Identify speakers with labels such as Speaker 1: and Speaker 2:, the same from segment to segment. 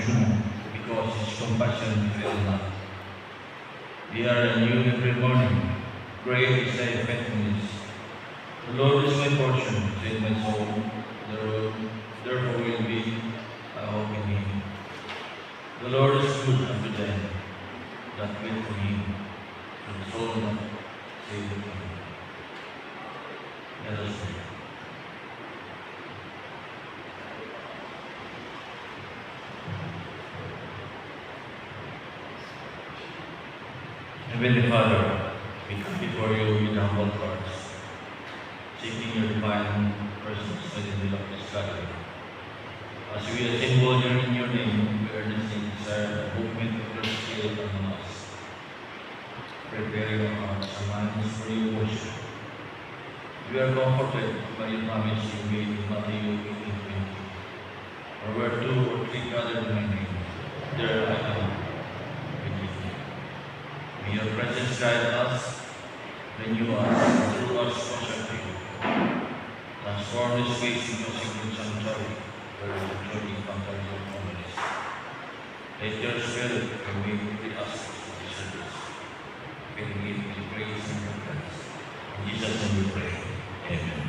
Speaker 1: true, because His compassion fail not. They are new every morning. Great is thy faithfulness. The Lord is my portion, said my soul. Therefore will be a hope in Him. The Lord is good unto them that wait for Him, to the soul that saveth Him. Let us pray. Heavenly Father, we come before you with humble hearts, seeking your divine presence within the middle of this gathering. As we assemble here in your name, we earnestly desire the movement of your Spirit among us, preparing our hearts and minds for your worship. We are comforted by your promise you made in Matthew 18:20. For where two or three gathered in my name, there I am with you. May your presence guide us, renew us, and through us worship you. Transform this space into a sacred sanctuary where we truly encounter your promise. Let your Spirit permeate with us this service, filling it with praise and reverence. In Jesus' name we pray. Amen.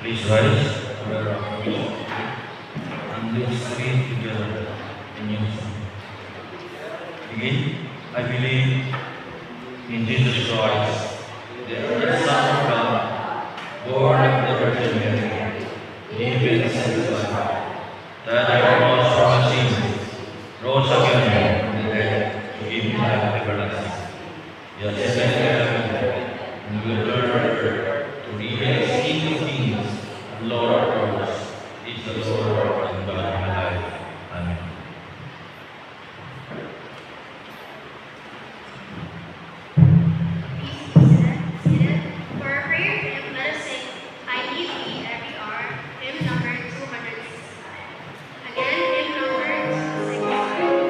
Speaker 1: Please rise for our affirmation and let's read together in unison. Begin. I believe in Jesus Christ, the Son of God, born of the Virgin Mary, lived and sanctified, died on the cross for our sins, rose again from the dead to give life everlasting. He ascended to heaven and will return to earth to reign as King of kings and Lord of lords. He is the Lord and God of my life. Amen.
Speaker 2: Seated. For our prayer hymn, let us sing, I Need Thee Every Hour, hymn number 265. Again, hymn number 265.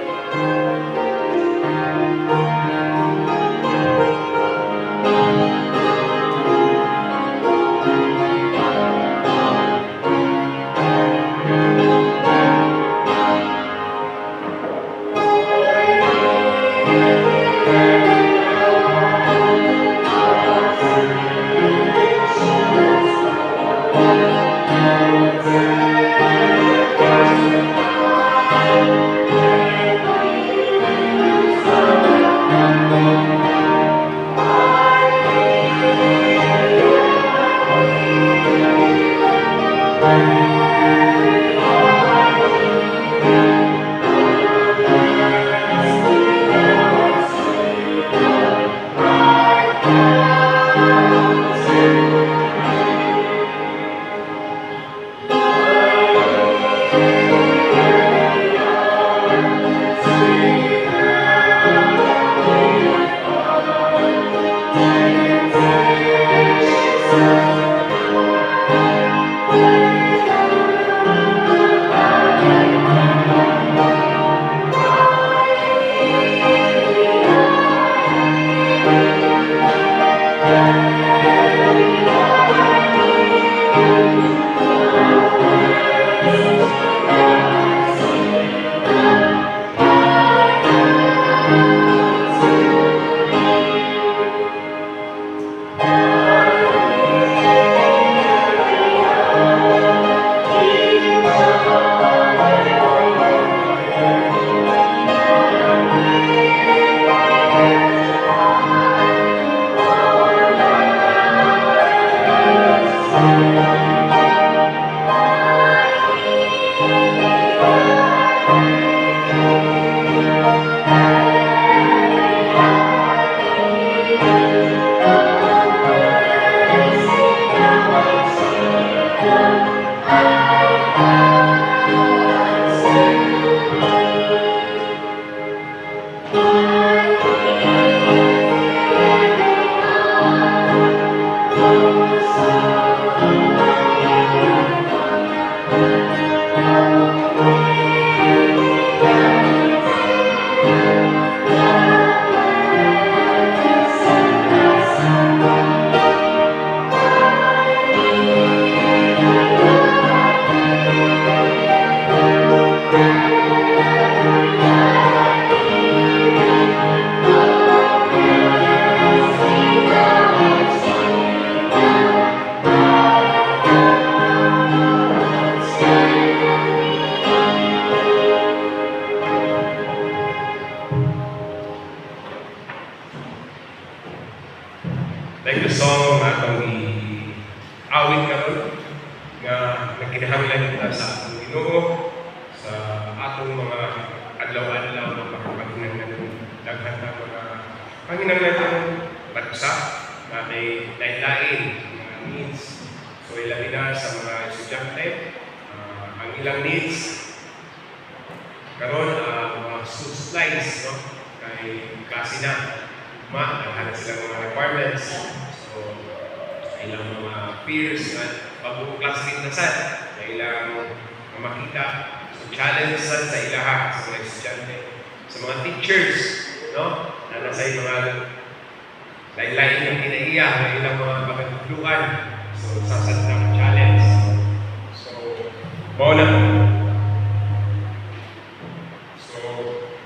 Speaker 3: Like the song atong i-awit karon nga nagkinahanglan kita sa atong Ginoo sa atong mga adlaw-adlaw na pagpapahingan ng daghan na mga panginanglan ng bagsa na may lain-lain mga needs. So ilabi na sa mga estudyante ang ilang needs karon mga school supplies, no? Kay klase na naghanap sila mga requirements. So, ilang mga peers at bagong classmate na sad, na ilang makita. So, challenge sad sa ilaha, sa mga estudyante, sa mga teachers, no? Na nasa mga lain-lain ng kinaiya, na ilang mga pagkatuluan. So, sasad ng challenge. So,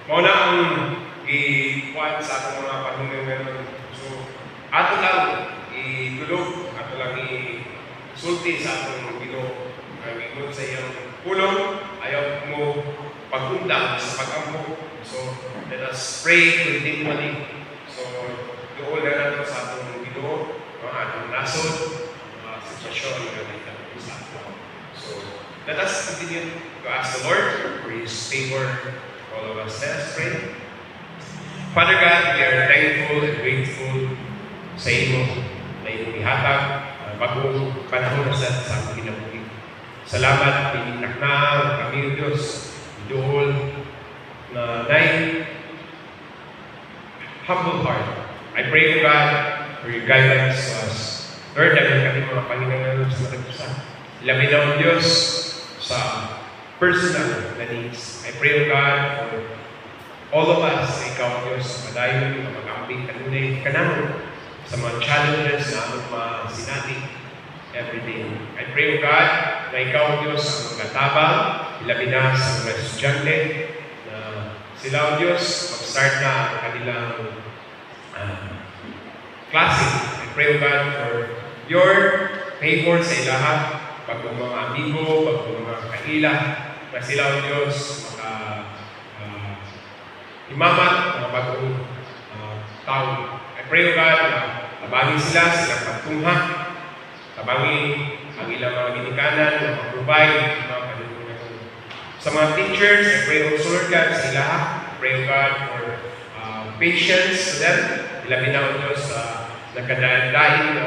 Speaker 3: mauna ang i-kuhan sa atong mga panungan ngayon. So, ato lang i-tulog, ato lang sulti sa atong Ginoo. Ang ingon sa iyang pulong, ayaw mo pagundang sa pag-ampo. So, let us pray continually. So, doon na natin sa atong Ginoo, mga atong nasod, mga sitwasyon na naitapos sa ato. So, let us continue to ask the Lord for His favor for all of us. Let us pray. Father God, we are thankful and grateful sa imo na iyong ihatag bagong panahon sa aming kinabuhi. Salamat, pininak na kami, Diyos, doon na humble heart. I pray, O God, for your guidance to us. Lord, dahil kami mga Panginoon sa matagpusan. Labi na ang Diyos sa personal na needs. I pray, O God, for all of us na ikaw, Diyos, sa padayon, na mag-aambing kanunay kanamo sa mga challenges na among masinati every day. I pray, O God, na ikaw, Diyos, ang magkatabang, ilabi na sa mga estudyante, na sila, O Diyos, mag-start na ang kanilang klase. I pray, O God, for your favor sa ilaha, pag mga amigo, pag mga kaila, na sila, O Diyos, imamat mga bagong tao. I pray, O God, na tabangin sila, silang pagtungha, tabangin ang ilang mga ginikanan, na mag-provide, mga kalungan. Sa mga teachers, I pray also, Lord God, sa ilaha. I pray, O God, for patience to them. Ilapin na, O Diyos, nagkadahin na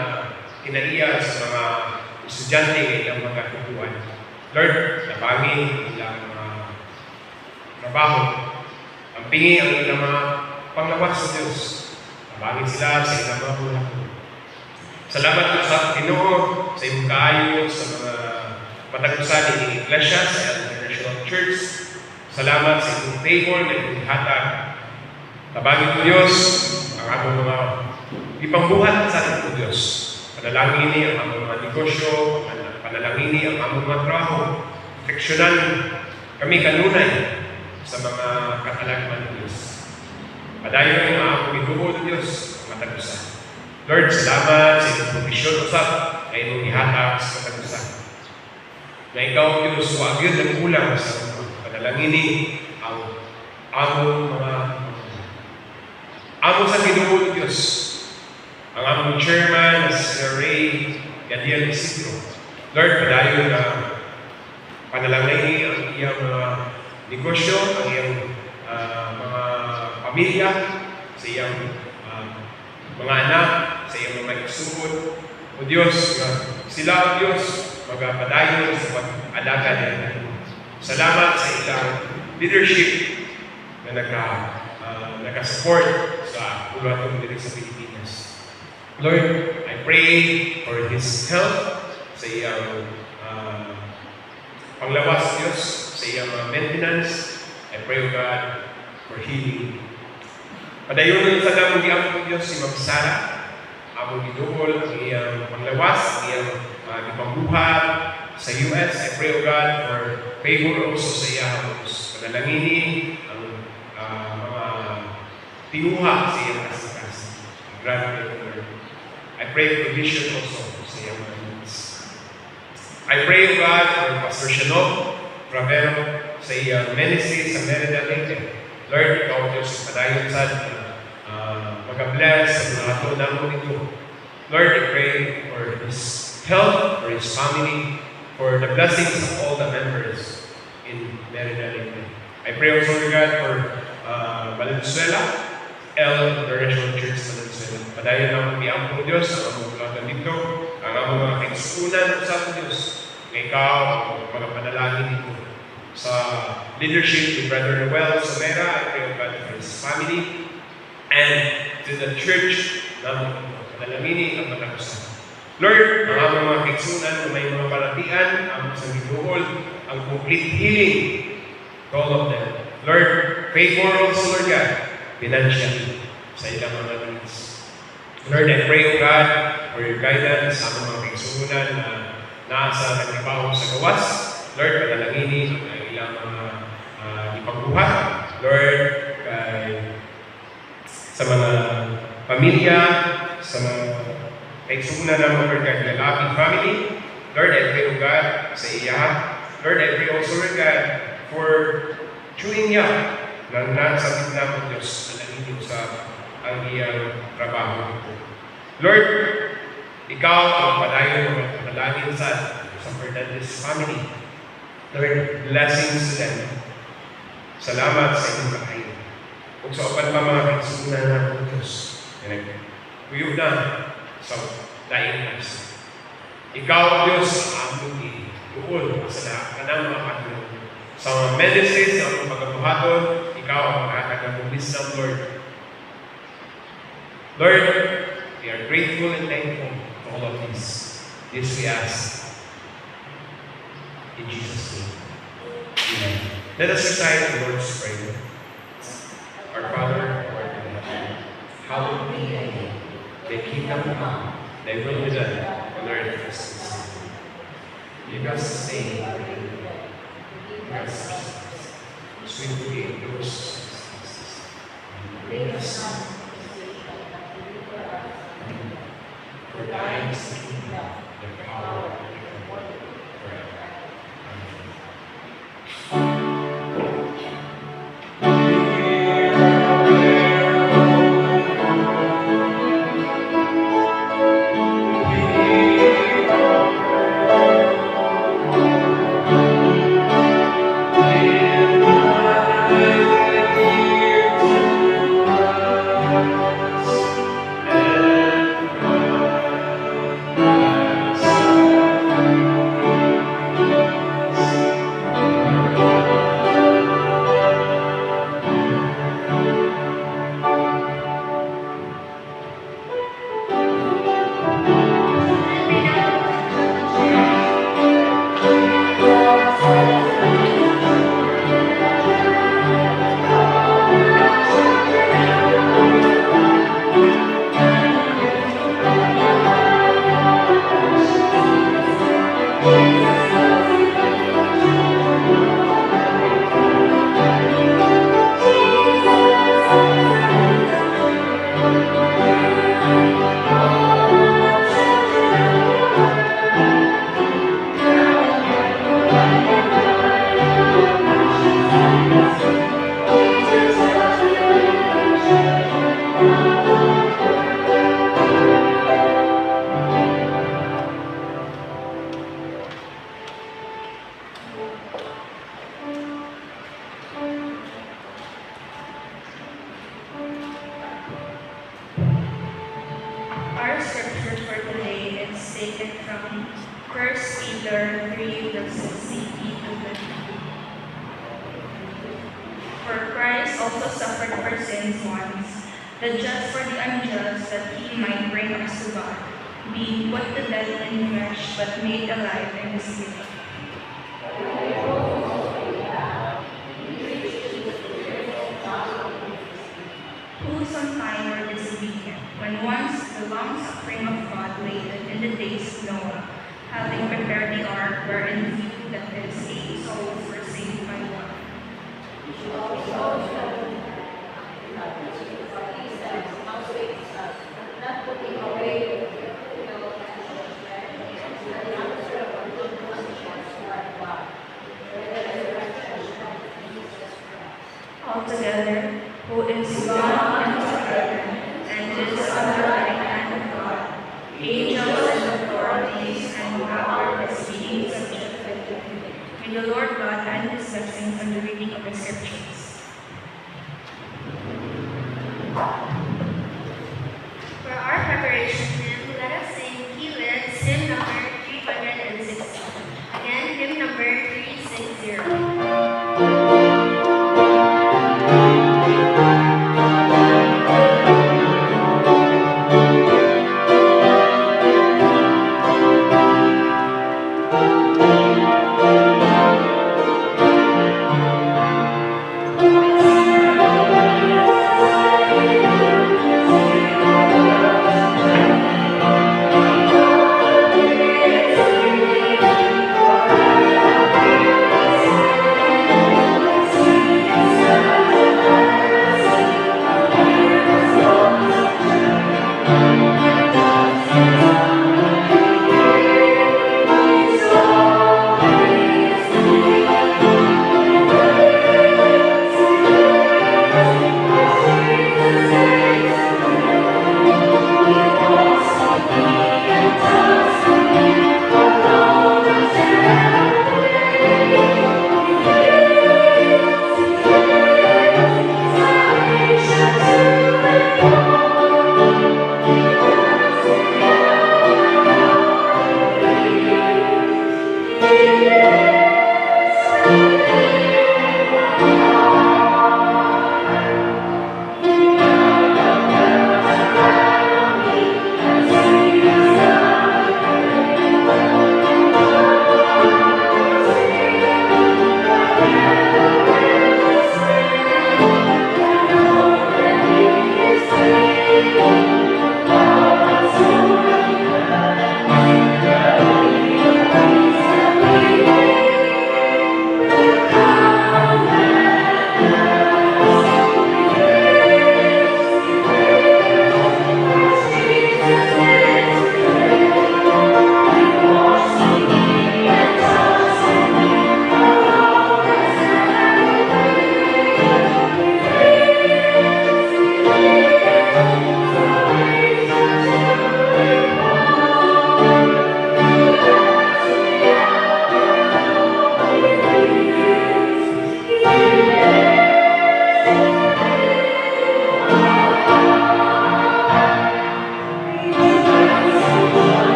Speaker 3: kinaiya sa mga estudyante ng ilang mga tutuan. Lord, tabangin ilang trabaho. Ang pingi ang ilang mga panglawas sa Diyos. Tabangin sila sa ilang mga buhay. Salamat po sa Ginoo, sa iyong kaayo, sa mga patagusan ng Iglesia, sa International Church. Salamat sa iyong favor na iyong hatag. Tabangin po Diyos ang among mga ipangbuhat sa ating po Diyos. Panalangin ni ang among mga negosyo, panalangin ni ang among mga trabaho. Proteksyonan kami kanunay sa mga katalagman ng Diyos. Padayon ang among ituod ng Diyos, matagusan. Lord, salamat sa iyong provisyon usap na iyong ihatag sa matagusan. Na ikaw, Diyos, huwag yun ang kulang sa panalangin ang among mga amo sa Ginoo ng Diyos. Ang among chairman, na si Ray Gadiel Isidro. Lord, padayon na panalangin ang iyang mga negosyo, ang iyang mga pamilya, sa iyang mga anak, sa iyang mga igsugod. O Diyos, sila ang Diyos, magpadayon sa pag-alaga nila. Salamat sa ilang leadership na nag-support sa ulatong dito sa Pilipinas. Lord, I pray for His health sa iyang panglawas, Diyos, sa iyang maintenance. I pray, O God, for healing. Padayon sa damong diamong Diyos si Ma'am Sara, among gidukol ang iyang panglawas, ang iyang ipambuhat sa US. I pray, O God, for favor also sa iyang panalangini, ang mga tinuha sa iyang kasikasan. Grant me, Lord. I pray provision also sa iyang needs. I pray, O God, for Pastor Shannon Travero sa iyang ministry sa Merida, Leyte. Lord, ikaw Diyos, padayon sa mag-bless sa mga tunang ito. Lord, I pray for His health, for His family, for the blessings of all the members in Merida, Leyte. I pray also, God, for Valenzuela, El International Church Valenzuela. Padayon ang miyang Diyos, ang amongulagan dito, ang among mga kaisunan sa Diyos. Ikaw, ang mga panalangin dito. Sa leadership to Brother Noel Somera, I pray, O God, for his family, and to the church na panalangin ang matagusan. Lord, ang among mga kaisunan na may mga palatian, ang sa giduhol, ang complete healing to all of them. Lord, favor also, Lord God, financially sa ilang mga needs. Lord, I pray, O God, for your guidance sa among mga kaisunan na nasa nagtrabaho sa gawas. Lord, panalangin ang ilang mga ipagbuhat. Lord, sa mga pamilya, sa mga kaisunan ng mga Lalabi family, Lord, I pray, O God, sa iya. Lord, I pray also, Lord God, for chewing niya na nasa gitna mo, Diyos, alangin sa ang iyang trabaho. Lord, ikaw ang padayon ng panalangin sa Fernandez family. Lord, blessings to them. Salamat sa inyong kahayin. Kung sa upan pa mga kaisunan na ng Diyos, kuyo na sa daing nasa. Ikaw, Diyos, ang aming iuul sa kanang mga katulong. Sa mga medicines, sa mga pagkabuhaton, ikaw ang makakagam ng wisdom, Lord. Lord, we are grateful and thankful for all of this. This we ask. In Jesus' name. Amen. Let us recite the Lord's Prayer. Our Father, who art in heaven, hallowed be thy name. Thy kingdom come, thy will be done, on earth as it is in heaven. Give us this day our daily bread. Forgive us our sins, as we forgive those who trespass us. And lead us not into temptation, but deliver us from evil. For thine is the kingdom, the power, and the glory, forever. Amen.
Speaker 4: Our scripture for today is taken from 1 Peter 3, verses 18 to 22. For Christ also suffered for sins once, the just for the unjust, that he might bring us to God, being put to death in flesh, but made alive in the spirit. Who sometime were disobedient, when once the long suffering of God waited in the days of Noah, having prepared the ark, wherein few, that is, 8 souls were saved by water. Altogether, who is God and forever, and is on the right hand of God, angels and authorities and power is being subjected to him. May the Lord God and his blessings on the reading of the scriptures.
Speaker 2: For our preparation hymn, let us sing He Lives, hymn number 360. Again, hymn number 360.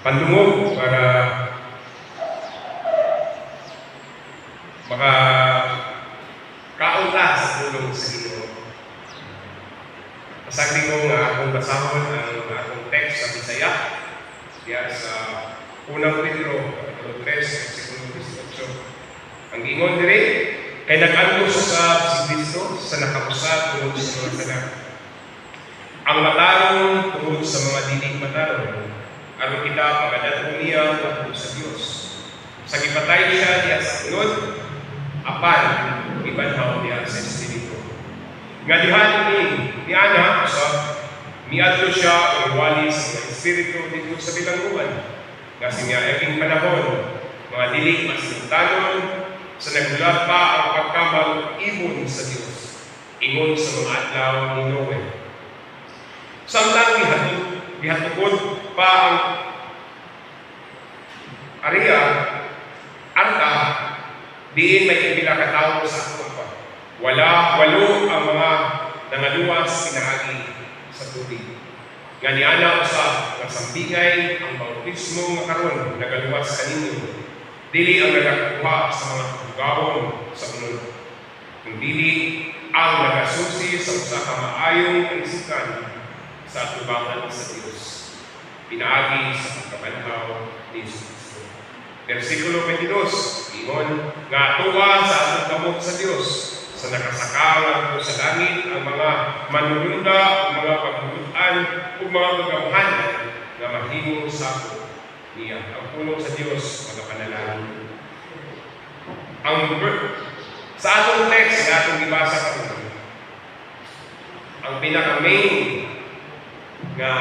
Speaker 3: pandungog para makakaunta sa tulong sa Ginoo. Pasagdi ko nga akong basahon ang akong text sa Bisaya diya sa unang Pedro, kapitulo 3, versikulo 18. Ang giingon diri, kay nag-antos sa si Kristo sa nakapusat tungod sa mga sanak. Ang matarong tungod sa mga dinig matarong, aron kita pagadaton niya tungod sa Dios. Sa gipatay siya diya sa unod, apan ibanhaw niya sa Espiritu. Nga dihan ni Ana sa miadto siya o wali sa mga Espiritu dito sa bilangguan. Kasi nga aking panahon, mga dili masintanon sa nagulat pa ang pagkamag-ibon sa Dios, ingon sa mga adlaw ni Noe. Samtang gihatukod pa ang Aria, Arta, diin may ipila katao sa akong pa. Walo ang mga nangaluwas pinaagi sa tubig. Nga niana usa nga sambingay ang bautismo nga karon nagaluwas kaninyo. Dili ang nagakuha sa mga tugawon sa unod. Kung dili ang nagasusi sa usa ka maayong kaisikan sa atubangan sa Dios. Pinaagi sa pagkabanhaw ni Kristo. Versikulo 22, ingon nga tuwa sa atong kamot sa Dios sa nakasakal sa langit ang mga manununda, ang mga pagbulutan, o mga kagawahan na mahimo sa ako niya. Ang pulong sa Diyos, mga panalangin. Sa atong text na atong ibasa ka ang pinaka-main nga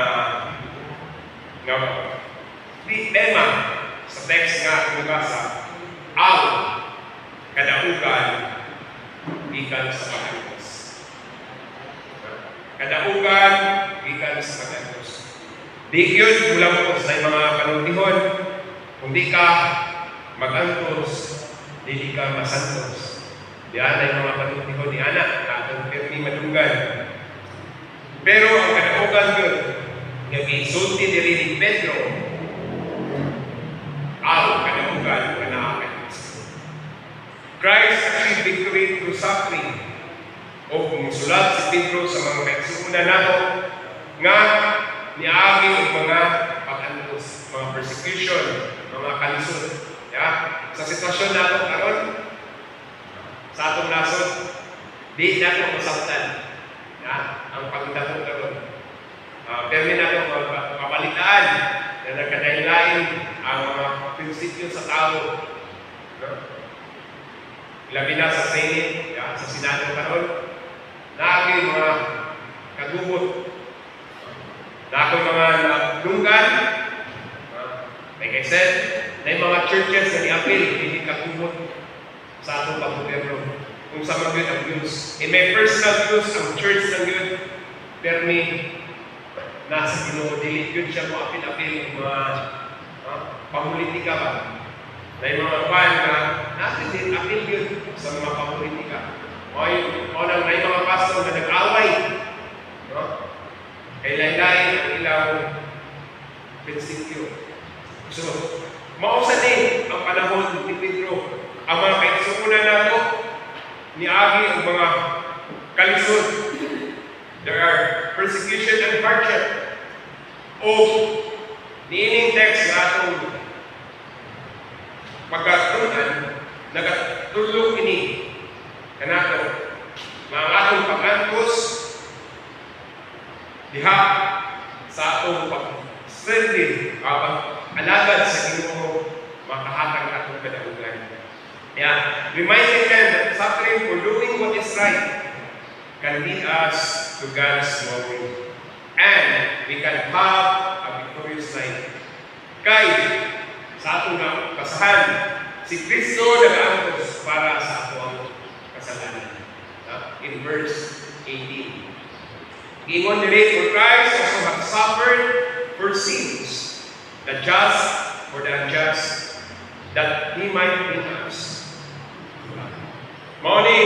Speaker 3: tema sa text nga atong ibasa, ang kadaugan gikan sa pag-antos. Kadaugan gikan sa pag-antos. Di yun mula mo sa mga panunihon, kung di ka mag-antos, di ka masantos. Diyan ay mga panunihon ni anak, atong pirmi madunggan. Pero ang kadaugan yun, nga gisulti diri ni Pedro, ang kadaugan nga nakakainis. Christ achieved victory through suffering. O kung sulat si Pedro sa mga kaigsuuna nato, nga niagi ang mga pag-antos, mga persecution, mga kalisod. Sa sitwasyon nato karon, sa atong nasod, di nato masabtan ang pagdato karon. Permi nato mapalitaan na nagkadahilain ang mga prinsipyo sa tao. Labi na sa Senate, sa Senado karon, naagi mga kagubot, na ako mga nagdunggan, like I said, na yung mga churches na ni-appeal, hindi kagubot sa atong pag-gobyerno. Kung sa mga yun ang views. May personal views ang church ng yun, permi, nasa Ginoo, dili yun siya mo appeal-appeal ng mga pamulitika ba? Na yung mga pan na natin din appeal yun sa mga pamulitika. O yung mga pastor na nag-away. Kailangan ang ilang prinsipyo. So, mausa din ang panahon ni Pedro. Ang mga kaigsuuna nato, niagi ang mga kalisod. There are persecution and hardship. O niining text na atong pagkatunan, nagatulog ini kanato mga atong pag-antos diha sa atong pag-sendin alagad sa Ginoo makahatag atong kadaugan. Reminding them that suffering for doing what is right can lead us to God's glory. And we can have a victorious life. Kay sa atong kasahan, si Kristo nag-antos para sa atong kasalanan. In verse 18. Ingon diri, for Christ also hath suffered for sins, the just for the unjust, that He might bring us. Mao ni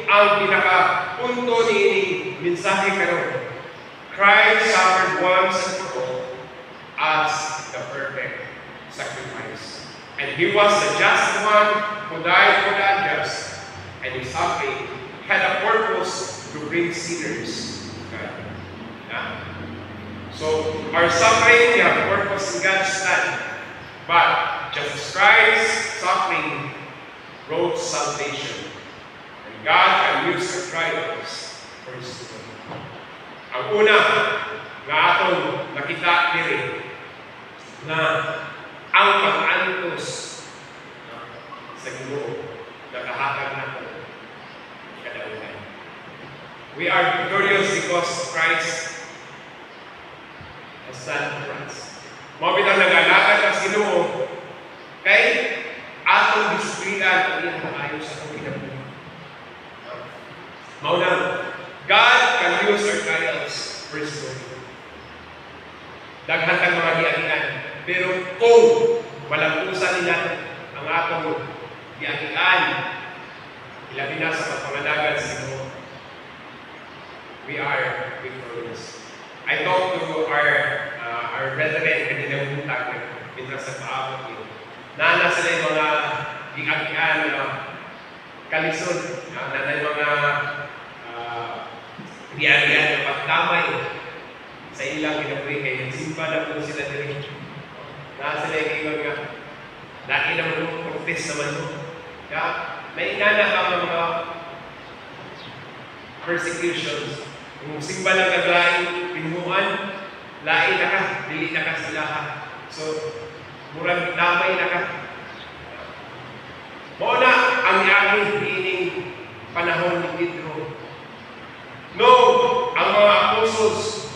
Speaker 3: ang pinaka-punto ni mensahe karon. Christ suffered once and for all as the perfect sacrifice. And he was the just one who died for the unjust, and his suffering had a purpose to bring sinners to God. Yeah? So, our suffering, we have purpose in God's plan. But Jesus Christ's suffering brought salvation. And God can use our trials for His glory. Ang una, nga atong nakita diri na ang pag-antos sa Ginoo nakahatag nato kadaugan. We are victorious because Christ has done for us. Mao bitang nag-alagad ang Ginoo kay atong disiplina ang iyang maayo sa atong kinabuhi. Mao na, God can use our trials for His glory. Daghan kang mga giagian, pero kung walang-usan nila ang atong giagian, ilabi na sa pagpangalagad sa Ginoo, we are victorious. I talked to our brethren kanilang buntag, mintas sa paabot yun. Naana sila yung mga giagian, kalisod, naana yung mga giagian na pagdamay sa ilang kinabuhi kay simpa na po sila diri. Na sila yung nga laki naman yung protest naman mo. Kaya may inana ka mga persecutions. Kung simba lang kaglaing pinuhuan, lain na ka, dili na ka sila ha. So, murang damay na ka. Mauna ang aming pining panahon ni Pedro. No, ang mga apostles,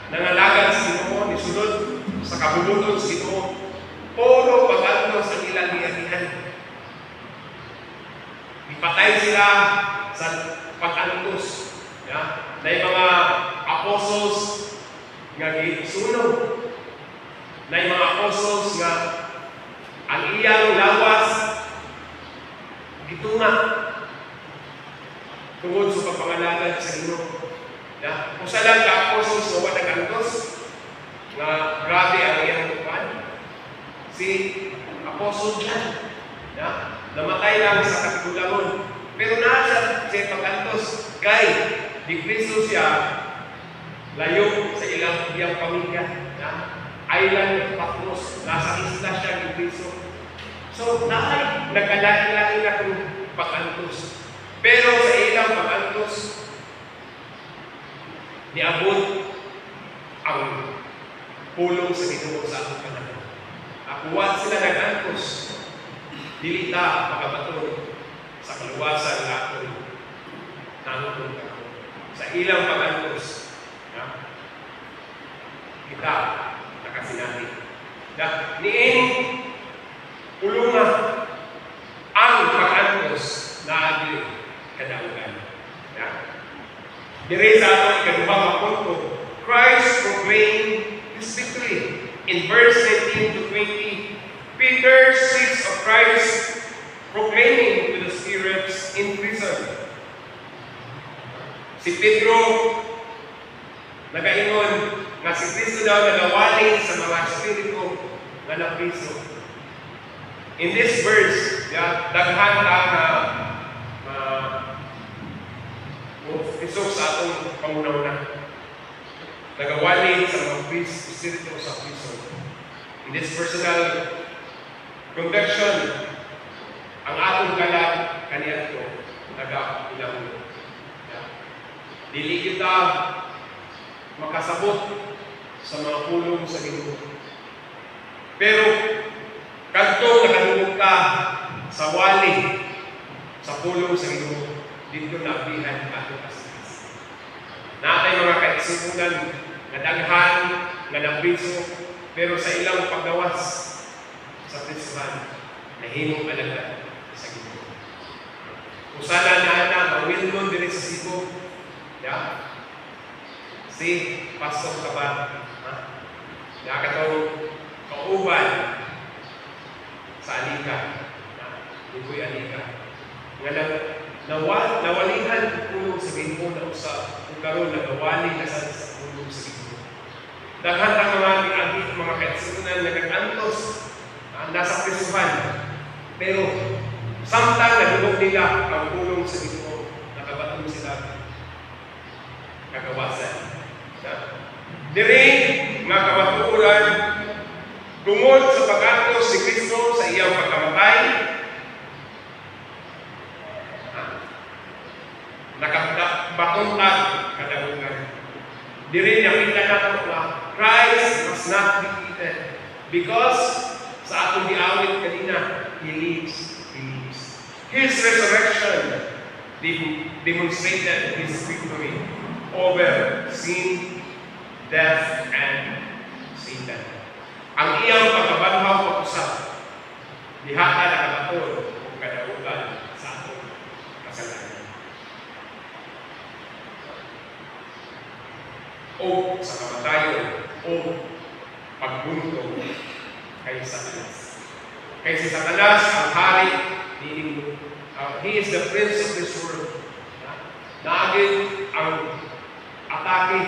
Speaker 3: nangalagad sa Ginoo, nisunod sa kabubuton sa Ginoo, puro pag-anto sa ilang giagian. Ipatay sila sa pag-antos. Na yung mga apostles nga gisunog. Na yung mga apostles nga ang iyang lawas gitunga tungod sa pagpangalagad sa Ginoo. Kung sa lang ka-apostles na walang antos, nga grabe ang iyang tupan, si Apostle John, namatay lang sa katigulangon. Pero nasa siya pag-antos, kay di Kristo siya layo sa iyang pamilya. Island Patmos, nasa isla siya ni Kristo. So, nagkalaki-laki na kung pag-antos. Pero sa ilang pag-antos, niabot ang pulong sa Ginoo sa atong panahon. Akuwat sila nag-antos, dili ta makabaton sa kaluwasan ng atong nanguton ako. Sa ilang pag-antos, kita nakasinati. Niing pulunga ang pag-antos na adili kadaugan. Dire sa atong ikaduhang punto, Christ proclaimed His victory. In verse 19 to 20, Peter speaks of Christ proclaiming to the spirits in prison. Si Pedro nagaingon nga si Kristo daw nagawali sa mga espiritu nga napriso. In this verse, daghan ang isok sa atong pangunauna. Nagawali sa mga espiritu sa prison. In this personal conviction, ang atong kalag kaniadto nagailang. Dili kita makasabot sa mga pulong sa Ginoo. Pero kadto nakadungog ka sa wali sa pulong sa Ginoo, dito na abihan atong kaskas. Natay mga kaigsunan nga daghan nga napriso, pero sa ilang paggawas sa prisuhan, nahimong alagad sa Ginoo. Usala na mawilmon diri sa Cebu, si Pastor Kaban, nakatawag kauban sa Alika, Iboy Alika, nga nawalihan pulong sa Ginoo na usa kung karon nagawali na sa pulong sa Ginoo. Daghan ang mga kaitsunan na nag-antos nasa Kristuhan. Pero samtang nahulog nila ang pulong sa Ginoo, nakabatong sila kagawasan. Diri nga kamatuoran tungod sa pag-antos si Kristo sa iyang pagkamatay, nakabakuntag kadaugan. Diri nakita nato na Christ was not defeated because sa atong giawit kanina, He lives. His resurrection demonstrated His victory over sin, death, and Satan. Ang iyang pagkabanhaw pag-usap, dihata na kabaton o kadaugan sa atong kasalanan. O sa kamatayon o pagbuntong kay Satanas. Kay si Satanas ang hari ni he is the prince of this world. Naagin ang atake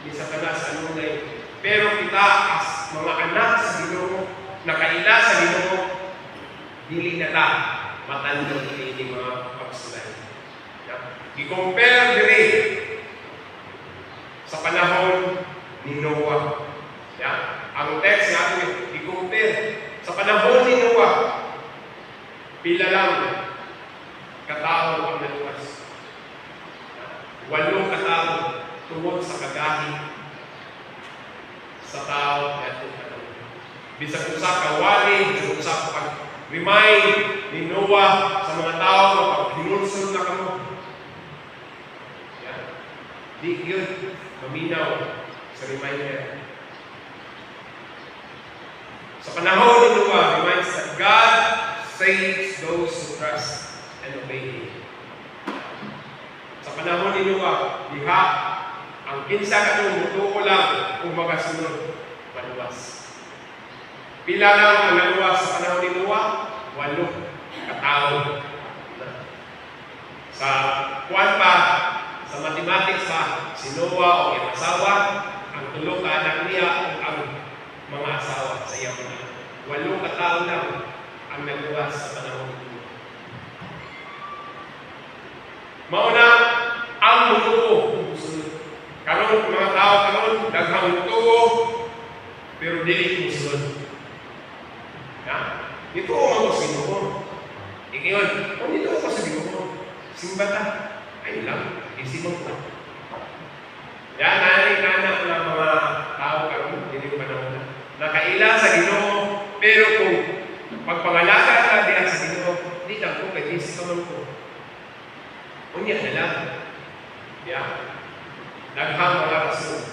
Speaker 3: ni Satanas anunay. Pero kita as mga anak sa Ginoo, nakaila sa Ginoo, dili na ta matandog ini mga pagsulay. I-compare diri sa panahon ni Noah. Ang text natin, i-compare sa panahon ni Noah, pila lang katao ang naluwas. 8 katao tungod sa kagahi sa tao at katao. Bisag usa ka wali, bisag usa ka pag-remind ni Noah sa mga tao na pag-hinulsol na kamo. Di yun maminaw sa reminder. Sa panahon ni Noah, reminds that God saves those who trust and obey Him. Sa panahon ni Noah, diha ang kinsa katong mutuo lang kung magasunod maluwas. Pila lang ang naluwas sa panahon ni Noah? 8 katao. Sa kuwan pa, sa mathematics pa, si Noah o iyang asawa, ang 3 ka anak niya o ang mga asawa sa iyang mga. 8 katao lang ang naluwas sa panahon ni Noah. Mauna, ang mutuo kung gusto. Karon mga tao karon daghang mutuo pero dili musulod. Dito ako sa Ginoo. Ingon, kung dito ako sa Ginoo, simba ta. Ay lang, isimang ko. Yan, nanik-nanak ng mga tao karon dili panahon na. Nakaila sa Ginoo, pero kung pagpangalaga ka diha sa Ginoo, di lang ko kay isimang ko. Unya na lang. Daghang mga rason.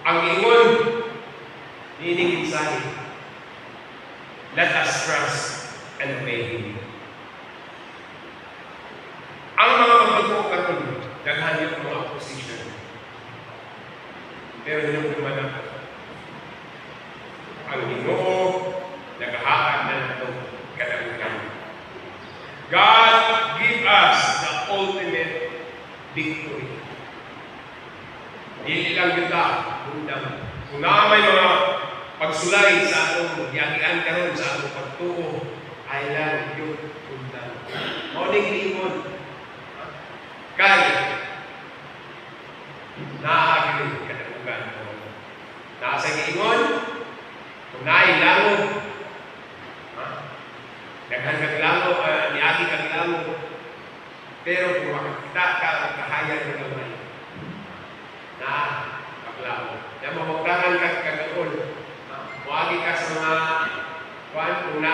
Speaker 3: Ang ingon nining mensahe, let us trust and obey Him. Ang mga magtuo karon, daghan yung mga opposition. Pero yung naman ang Ginoo nagahaan na nato kadaugan. God give us the ultimate victory. Dili lang kita undang. Kung na may mga pagsulay sa atong yagian karon sa atong pagtuo, ay lang yung undang. Morning limon. Kay naagin kadaugan. Nasa giingon, kung nailango, daghan kaglango, niagi kaglango, pero kung makakita ka ang kahayag ng gamay, na kaglango. Kaya mamagdangan ka kagaon. Muagi ka sa mga kung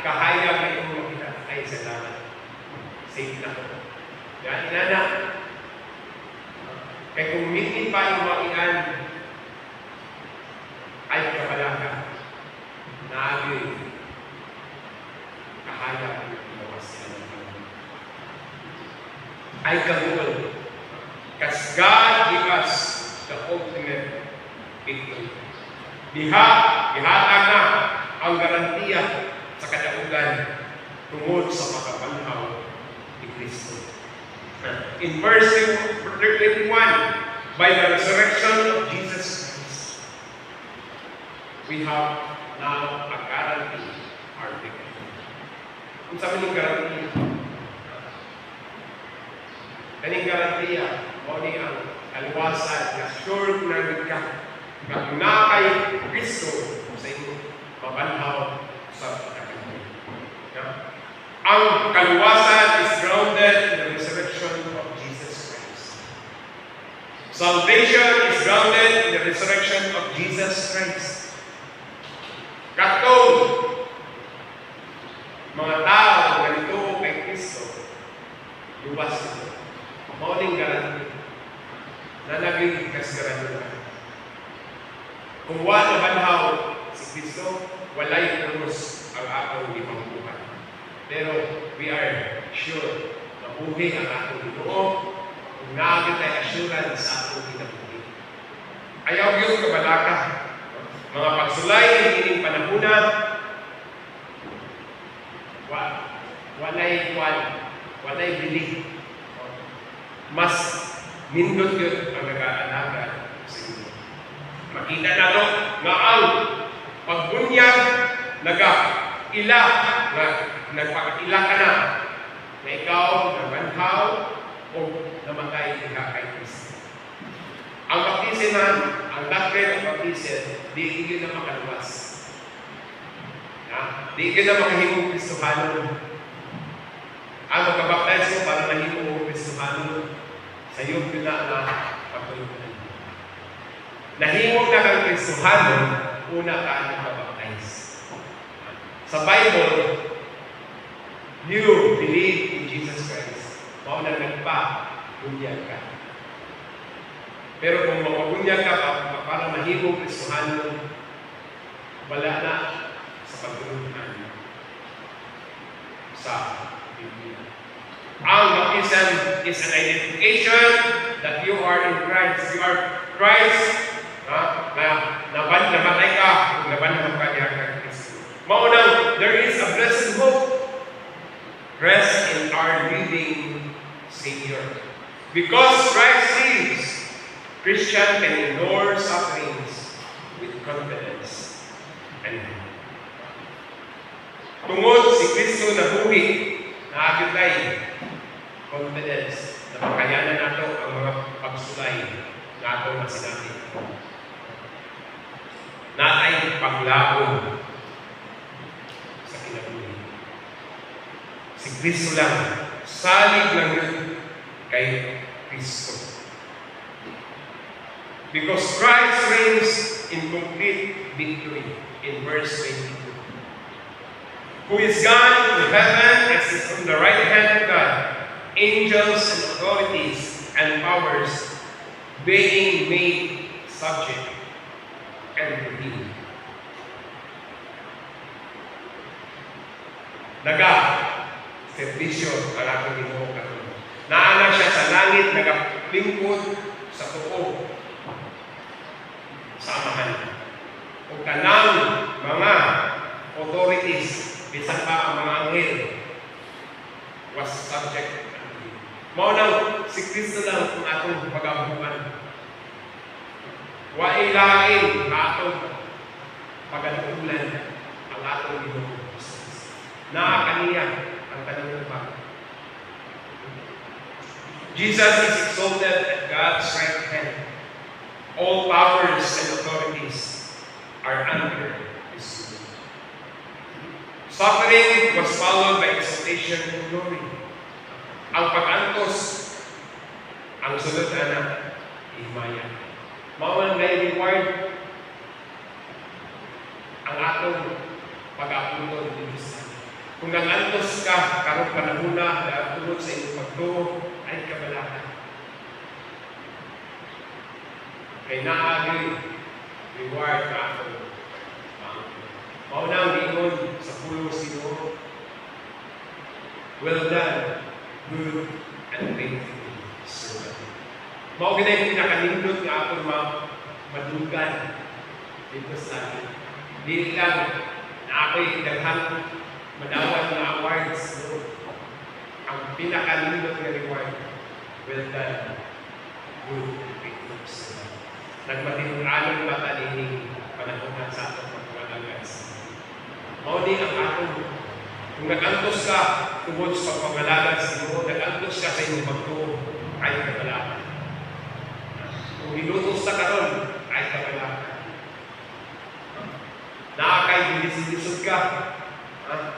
Speaker 3: kahayag na iyong makita, ay salamat. Safe na ko. Kaya inana, kaya kung mitin pa yung makian, ay kapalaka, naagi kahayag ng ilawas niya ng Panginoon. Ay kaguol. Because God give us the ultimate victory. Dihatag na ang garantiya sa kadaugan tungod sa pagkabanhaw ni Kristo. In verse 21, by the resurrection of Jesus Christ, we have now a guarantee our victory. Kung sabi ng guarantee, kaning garantiya, mo ni ang kaliwasan na sure na ka na kay Kristo sa inyo mabanhaw sa kanyang. Ang kaliwasan is grounded in the resurrection of Jesus Christ. Salvation is grounded in the resurrection of Jesus Christ. Katong mga tao na ganito kay Kristo, luwas ito. Mauling garanti na nagiging garanti. Kung wala banhaw si Kristo, walay krus ang atong ipangbuhat. Pero we are sure na buhay ang atong Ginoo kung naagit ay assurance sa atong kinabuhi. Ayaw yun kabalaka. Mga pagsulay ng ining panahuna, walay bilig. Mas nindot yun ang nag-aalaga sa inyo. Makita nato nga ang pagbunyag nagpakila ka na ikaw nabanhaw o namatay ka kay Kristo. Ang baptisiman, ang doctrine of baptism, di yun na makaluwas. Di yun na makahimong Kristohano. Ang magkabaptize mo para mahimong Kristohano, sa iyo yun na pagtulungan. Nahimong na kang Kristohano, una ka nagkabaptize. Sa Bible, you believe in Jesus Christ. Mauna nagpa-bunyag ka. Pero kung mapabunyag ka para mahimong Kristohano, wala na sa pagtulungan sa Biblia. Ang baptism is an identification that you are in Christ. You are Christ. Namatay ka kung nabanhaw ka niya kay Kristo. Maunang, there is a blessed hope. Rest in our living Savior. Because Christ lives, Christian can endure sufferings with confidence and hope. Tungod si Kristo na buhi, naagit tayo confidence na makayanan nato ang mga pagsulay na atong masinabi. Natay paglaon sa kinabuhi. Si Kristo lang, salig lang yun kay Kristo. Because Christ reigns in complete victory in verse 22. Who is gone to heaven and sits on the right hand of God, angels and authorities and powers being made subject and redeemed. Serbisyo ang atong Ginoo karon. Naana siya sa langit, nagalingkod sa tuo sa amahan. Kung kanang mga authorities, bisan pa ang mga anghel, was subject. Mao nang si Kristo lang ang atong pag-abuhan. Wa ilain atong pagalulan ang atong Ginoo. Naa kaniya ang kaniyang pag. Jesus is exalted at God's right hand. All powers and authorities are under His rule. Suffering was followed by exaltation and glory. Ang pag-antos, ang sunod na himaya. Mao nga reward ang atong pag-apuntod ni Diyos. Kung nang-antos ka, karong panahuna na tulog sa inyong pagtuo, ay kabalakan. Kay naagi reward ka ako. Maunang ingon sa pulong Ginoo, well done, good and faithful servant. Mao ginay pinakanindot nga akong madugan dito sa akin. Dili lang na ako'y daghang madawat na awards. No? Ang pinakanindot nga reward Well done, good and faithful servant. Nagmatinuralong mata nining panahon na sa atong pagpangalaga. Mauni ang atong, kung nag-antos ka tungod sa pagpangalaga sa Ginoo, nag-antos ka sa inyong pagtuo, ay kabalakan. Kung nilutos na karon, ay kabalakan. Naakay, bilis-bilisod ka,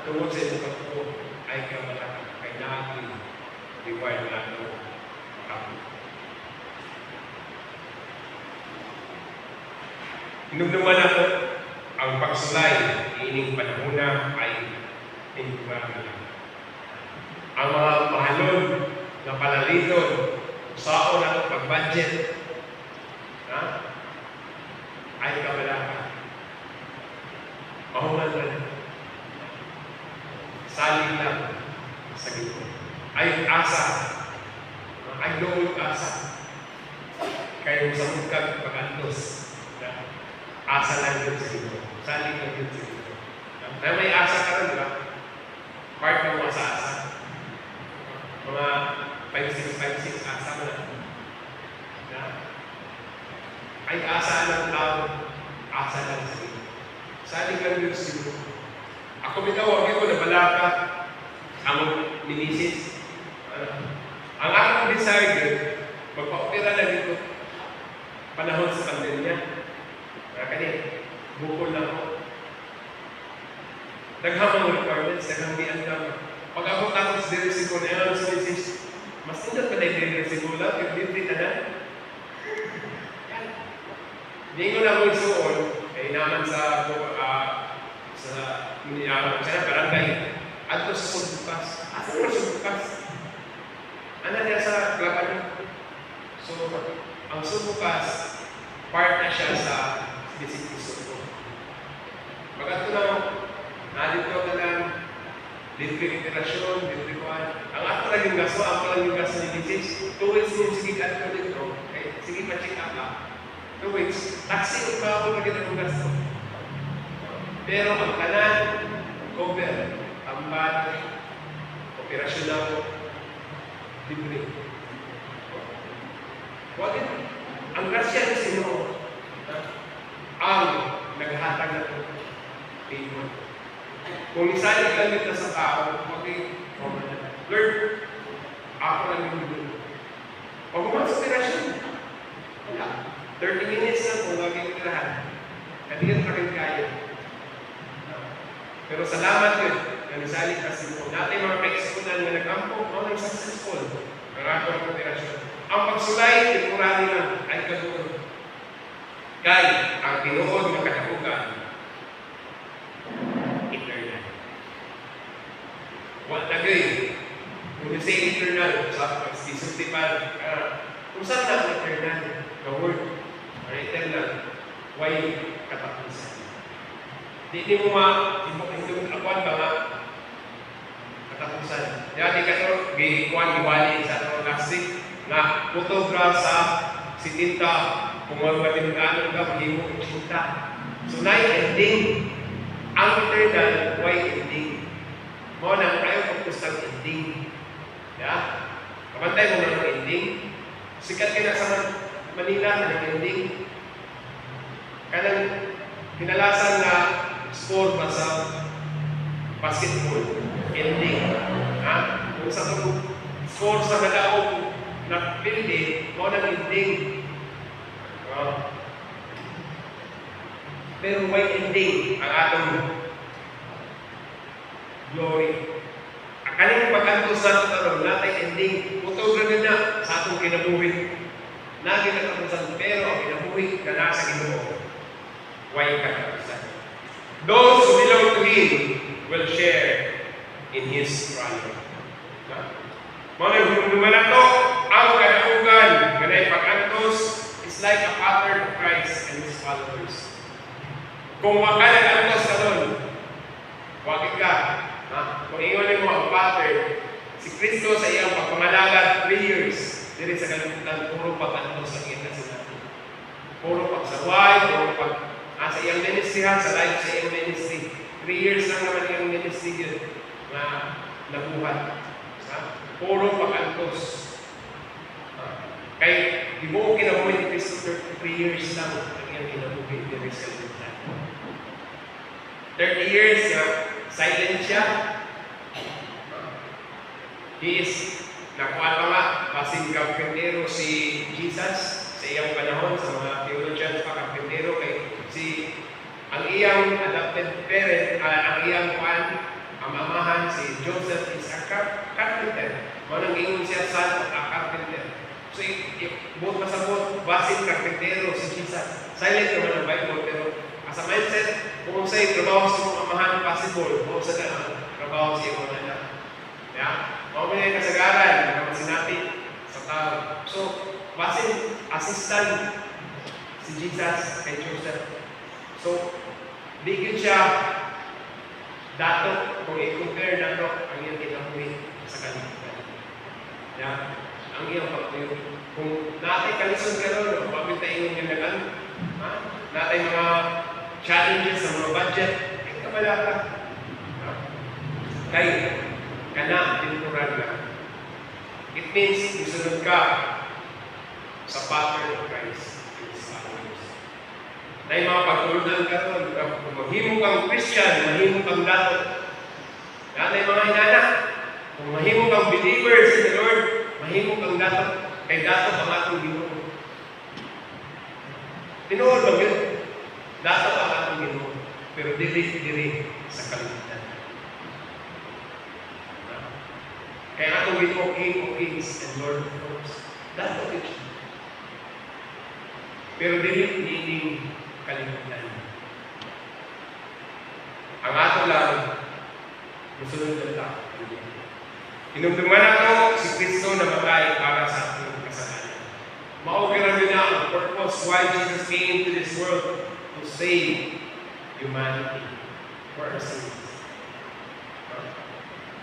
Speaker 3: tungod sa inyong pagtuo, ay kabalakan. Kay naagin, reward na ito. Inugnaman ako ang pagsulay ining panahon ay inugnaman. Ang mga mahalon na palaliton saon ang pag-budget ay kabalakan. Mahuman na saling lang sa Ginoo. Ay asa, ay loob asa. Kaya sa mukag pag-antos, asa lang yun sa Ginoo. Saling lang yun sa Ginoo. Kaya may asa ka rin, diba? Part ng mga asa. Mga 5-6 asa mo na. Ay asa lang tao, asa lang sa Ginoo. Saling lang yun sa Ginoo. Ako bitawag ko na balaka ang minisis. Ang akong desire, magpa-opera lang ito panahon sa pandemya. Kani, bukol lang ako. Naghamang requirements, naghambian lang. Pag ako tapos diresibo na yan, so is mas tindat pa na yung diresibo lang, yung libre na na. Hindi ko na mo isuon, ay naman sa barangay, ato sa Sumbukas. Asa mo Sumbukas? Ano niya sa Klapan? So, ang Sumbukas, part na siya sa Bisikiso ko. Pagkat ko nalito na lang, libre literasyon, libre kuhan. Ang ato lang yung gaso, ang lang yung gaso ni Bisis. 2 weeks mo, sige ka ko dito. Okay? Sige pa check up lang. 2 weeks. Taxi, pa ako na ang gasto. Pero ang kanan, cover, tamban, operasyon lang, libre. Bakit? Ang grasya ng Senyor, ang naghatag na ito, payment. Kung isali lang ito sa tao, Lord, ako lang yung dito. Pag gumawa sa operasyon, 30 minutes na kung gagawin ko lahat. Katigan pa rin kaya. Pero salamat yun, na nisali kasi mo. Natin mga ka-exponan na nag-ampok, mga successful. Ang ato ng operasyon. Ang pagsulay, temporary lang, ay kadoon. Kaya, ang tinuod makatakugan, eternal. What tagay? Kung you say eternal, sa pagsisultipan, kung saan na ang eternal? The word, or eternal, why katapusan? Hindi mo akuan ba nga katapusan? Yan, ikaw, gikuan, iwali sa atong last week, na photograph sa sitinta, kung magpatinunaan ka, maging mo isinta. So, na-ending. Ang eternal, why ending? Mo na, ayaw pagpustang ending. Yeah? Kapantay mo na ng ending. Sikat ka na sa Manila na ng ending. Kanang kinalasan na score ba sa basketball? Ending. Ha? Kung sa score sa Madaog na building, mo na ending. Pero may ending ang atong glory. Ang kaning pag-antos na ito karon, natay ending. Photography na sa atong kinabuhi. Naging nagkapusan, pero ang kinabuhi na nasa Ginoo. Why katapusan? Those who belong to Him will share in His triumph. Mga humanato, ang kadaugan, ganay pag-antos, is like a pattern of Christ and His followers. Kung waka nag-antos ka doon, wakit ka. Kung iyon mo ang pattern, si Kristo sa iyang pagpamalaga 3 years, dili sa kalimutan, puro pag-antos ang iyang sinabi. Puro pagsaway, puro pag sa iyang ministry ha, sa life sa iyang ministry. 3 years lang naman iyang ministry yun na nabuhat. Puro pag-antos. Kay, di mo kinabuhi ni Kristo 33 years lang ang iyang kinabuhi ni sa kalimutan. 30 years na silent siya. He is, nakuha pa nga, pasing kampentero si Jesus sa iyang panahon, sa mga theologians pa kampentero, kay ang iyang adopted parent, ang iyang amahan, si Joseph is a carpenter. Manang ingon siya son of a carpenter. So, buot masabot, basing carpentero si Jesus. Silent naman ang Bible, pero as a mindset, kung sa'yo, trabaho sa mga amahan, possible, o sa trabaho sa iyong mga anak. Yeah? Mga mga kasagaran, mga sinati sa tao. So, basing assistant si Jesus kay Joseph. So, bigyan siya dato, kung i-compare dato ang iyong kinabuhi sa kalimutan. Yeah? Ang iyong pagtuyo. Kung natin kalisod ka ron, kung pagmintayin yung nagan, natin mga challenges sa mga budget, ay kabala ka. Kaya, kana, temporal lang. It means, isunod ka sa pattern of Christ. Na yung mga pagtulunan ka ron, kung mahimo kang Christian, mahimo kang dato. Na yung mga inana, kung mahimo kang believers in the Lord, mahimo kang dato, kay dato ang atong Ginoo. Tinuod ba yun? Dato ang atong Ginoo, pero dili sa kalimutan. Kaya atong Ginoo, King of Kings and Lord of Lords, dato ito. Pero dili kalimutan. Ang ato lang, musunod na lang. Inumduman ako si Kristo na matay para sa ating kasalanan. Maugiran niya ang purpose why Jesus came to this world to save humanity for our sins.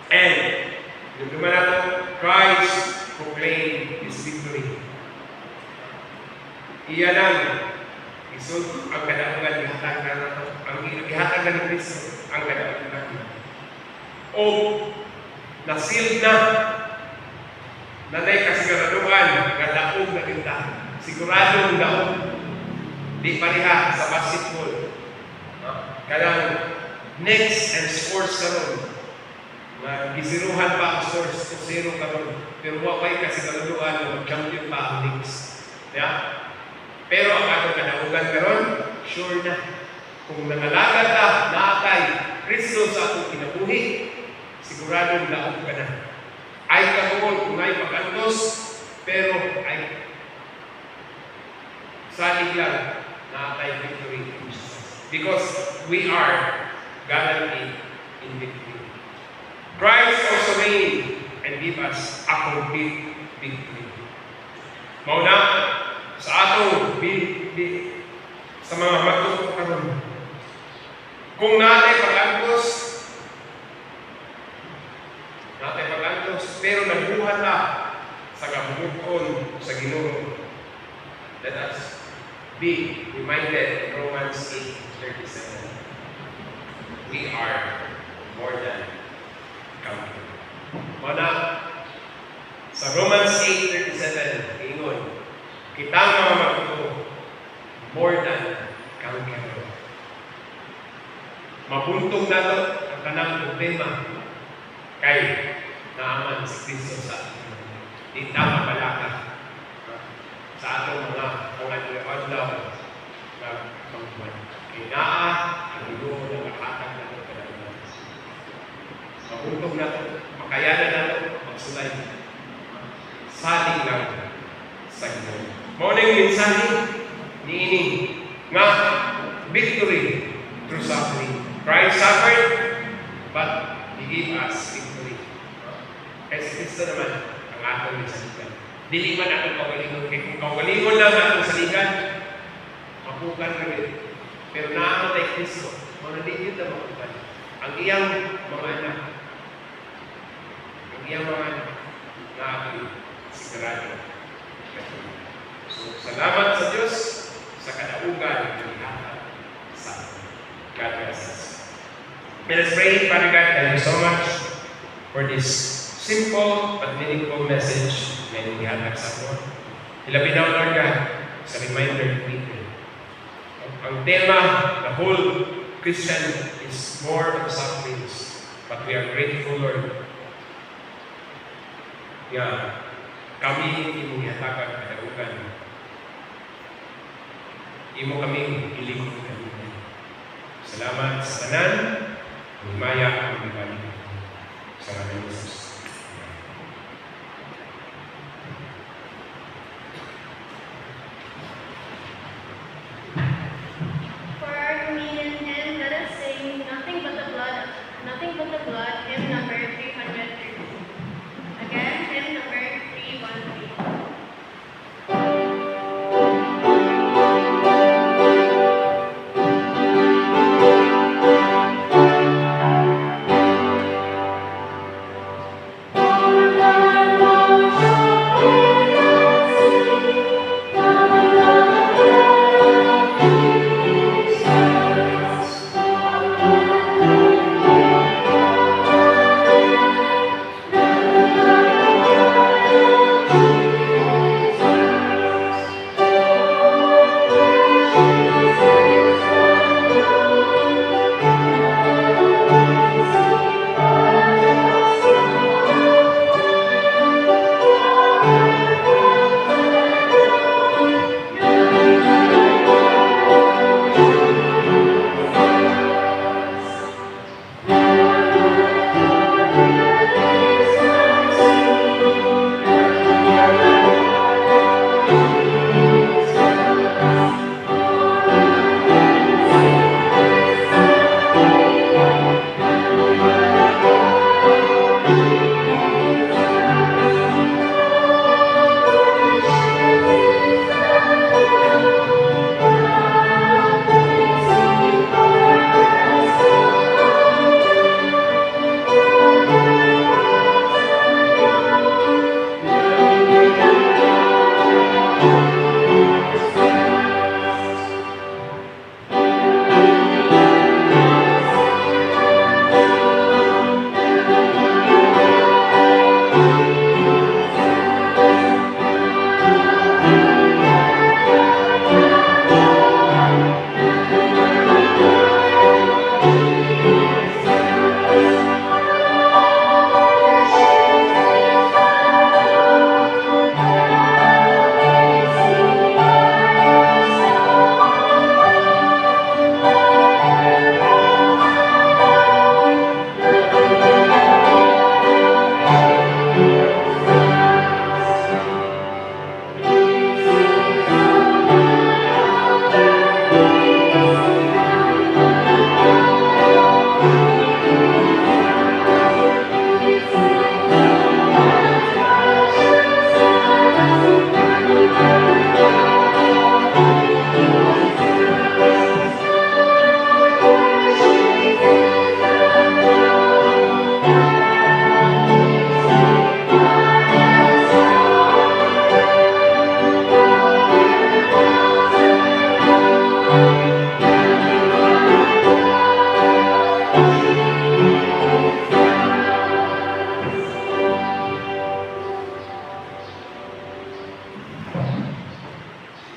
Speaker 3: And inumduman ako, Christ proclaimed His victory. Iyan ang isun ang kadaugan gihatag na nato. Ang gihatag na ni Kristo ang kadaugan. O nasil na nanay kasiguraduhan nga daog na kita. Siguradong daog. Di pareha sa basketball. Kanang next and scores karon. Gisiruhan pa ang scores to 0 karon. Pero wapay kasiguraduhan nga mag-champion pa ang next. Yeah? Pero ang atong kadaugan karon, sure na. Kung nangalagad na, naakay Kristo sa atong kinabuhi, siguradong daog ka na. Ay kabuol kung ay pag-antos, pero ay salig lang na tayo victory in Jesus. Because we are guaranteed in victory. Christ also reigned and give us a complete victory. Mauna, sa atong sa mga magtuto karon. Kung natin pag-antos, pero nagbuhat na sa kabukon sa Ginoo. Let us be reminded in Romans 8:37. We are more than conquerors. Mana sa Romans 8:37, ingon, kita mga magtuto, more than conquerors. Mabuntong na ito ang kanang problema kay naaman si Kristo sa atin. Di tama balaka sa atong mga pangalaw na pangbuwan. Kaya naa, ang Ginoo na nakatag na ito kanang mabuntong na ito, makayanan na ito, magsulay. Saling lang sa Ginoo. Morning mensahe niini nga victory through suffering. Christ suffered, but He gave us victory. Kasi Kristo naman ang atong saligan. Dili man atong kawalingon. Kung kawalingon lang atong saligan, mapukan rin. Pero naamatay Kristo, mga di yun na mapukan. Ang iyang mga anak, na ako'y sigurado. So, salamat sa Diyos sa kadaugan ng ihatag sa atin. God bless us. Let us pray. Father God, thank you so much for this simple but meaningful message na ihatag sa atin. Ilabi na, Lord God, sa reminder ni Peter. Ang tema, the whole Christian is more of sufferings, but we are grateful, Lord. Kami imong ihatagag kadaugan. Imo kaming iligong kami. Salamat sa tanan, umaya ang ibalik. Sa ngalan ni Jesus.
Speaker 2: For our communion hymn, let us sing Nothing But the Blood, hymn number 330. Again, hymn number 313.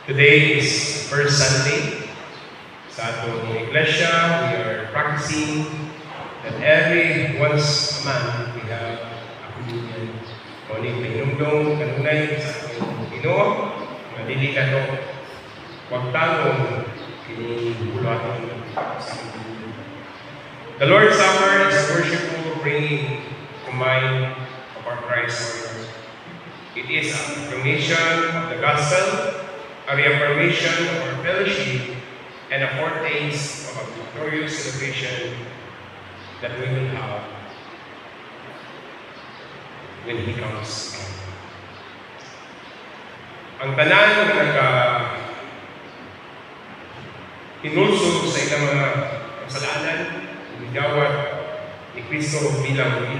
Speaker 3: Today is first Sunday sa atong iglesia. We are practicing that every once a month we have a communion. Kuning pinumdong kanunay sa atong Ginoo nga dili kato pagtanong kini bulaton sa communion. The Lord's Supper is a worshipful bringing to mind of our Christ Lord. It is a proclamation of the gospel, a reaffirmation of our fellowship, and a foretaste of a victorious celebration that we will have when He comes. Ang tanan na hinulsog sa ilang mga kasalanan, umigawat ni Kristo bilang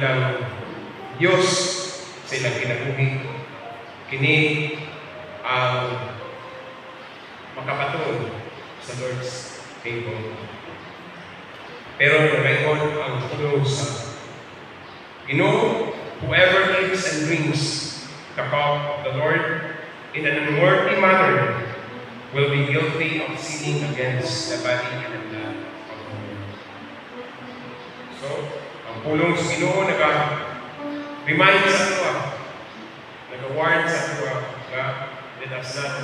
Speaker 3: Diyos sa ilang kinabuhi. Kini ang makapatong sa Lord's table. Pero nagayon ang tulo sa Ginoo, whoever eats and drinks the cup of the Lord in an unworthy manner will be guilty of sinning against the body and the blood of the Lord. So, ang pulong sa Ginoo nag-remind sa ato, nag-warn sa ato, let us not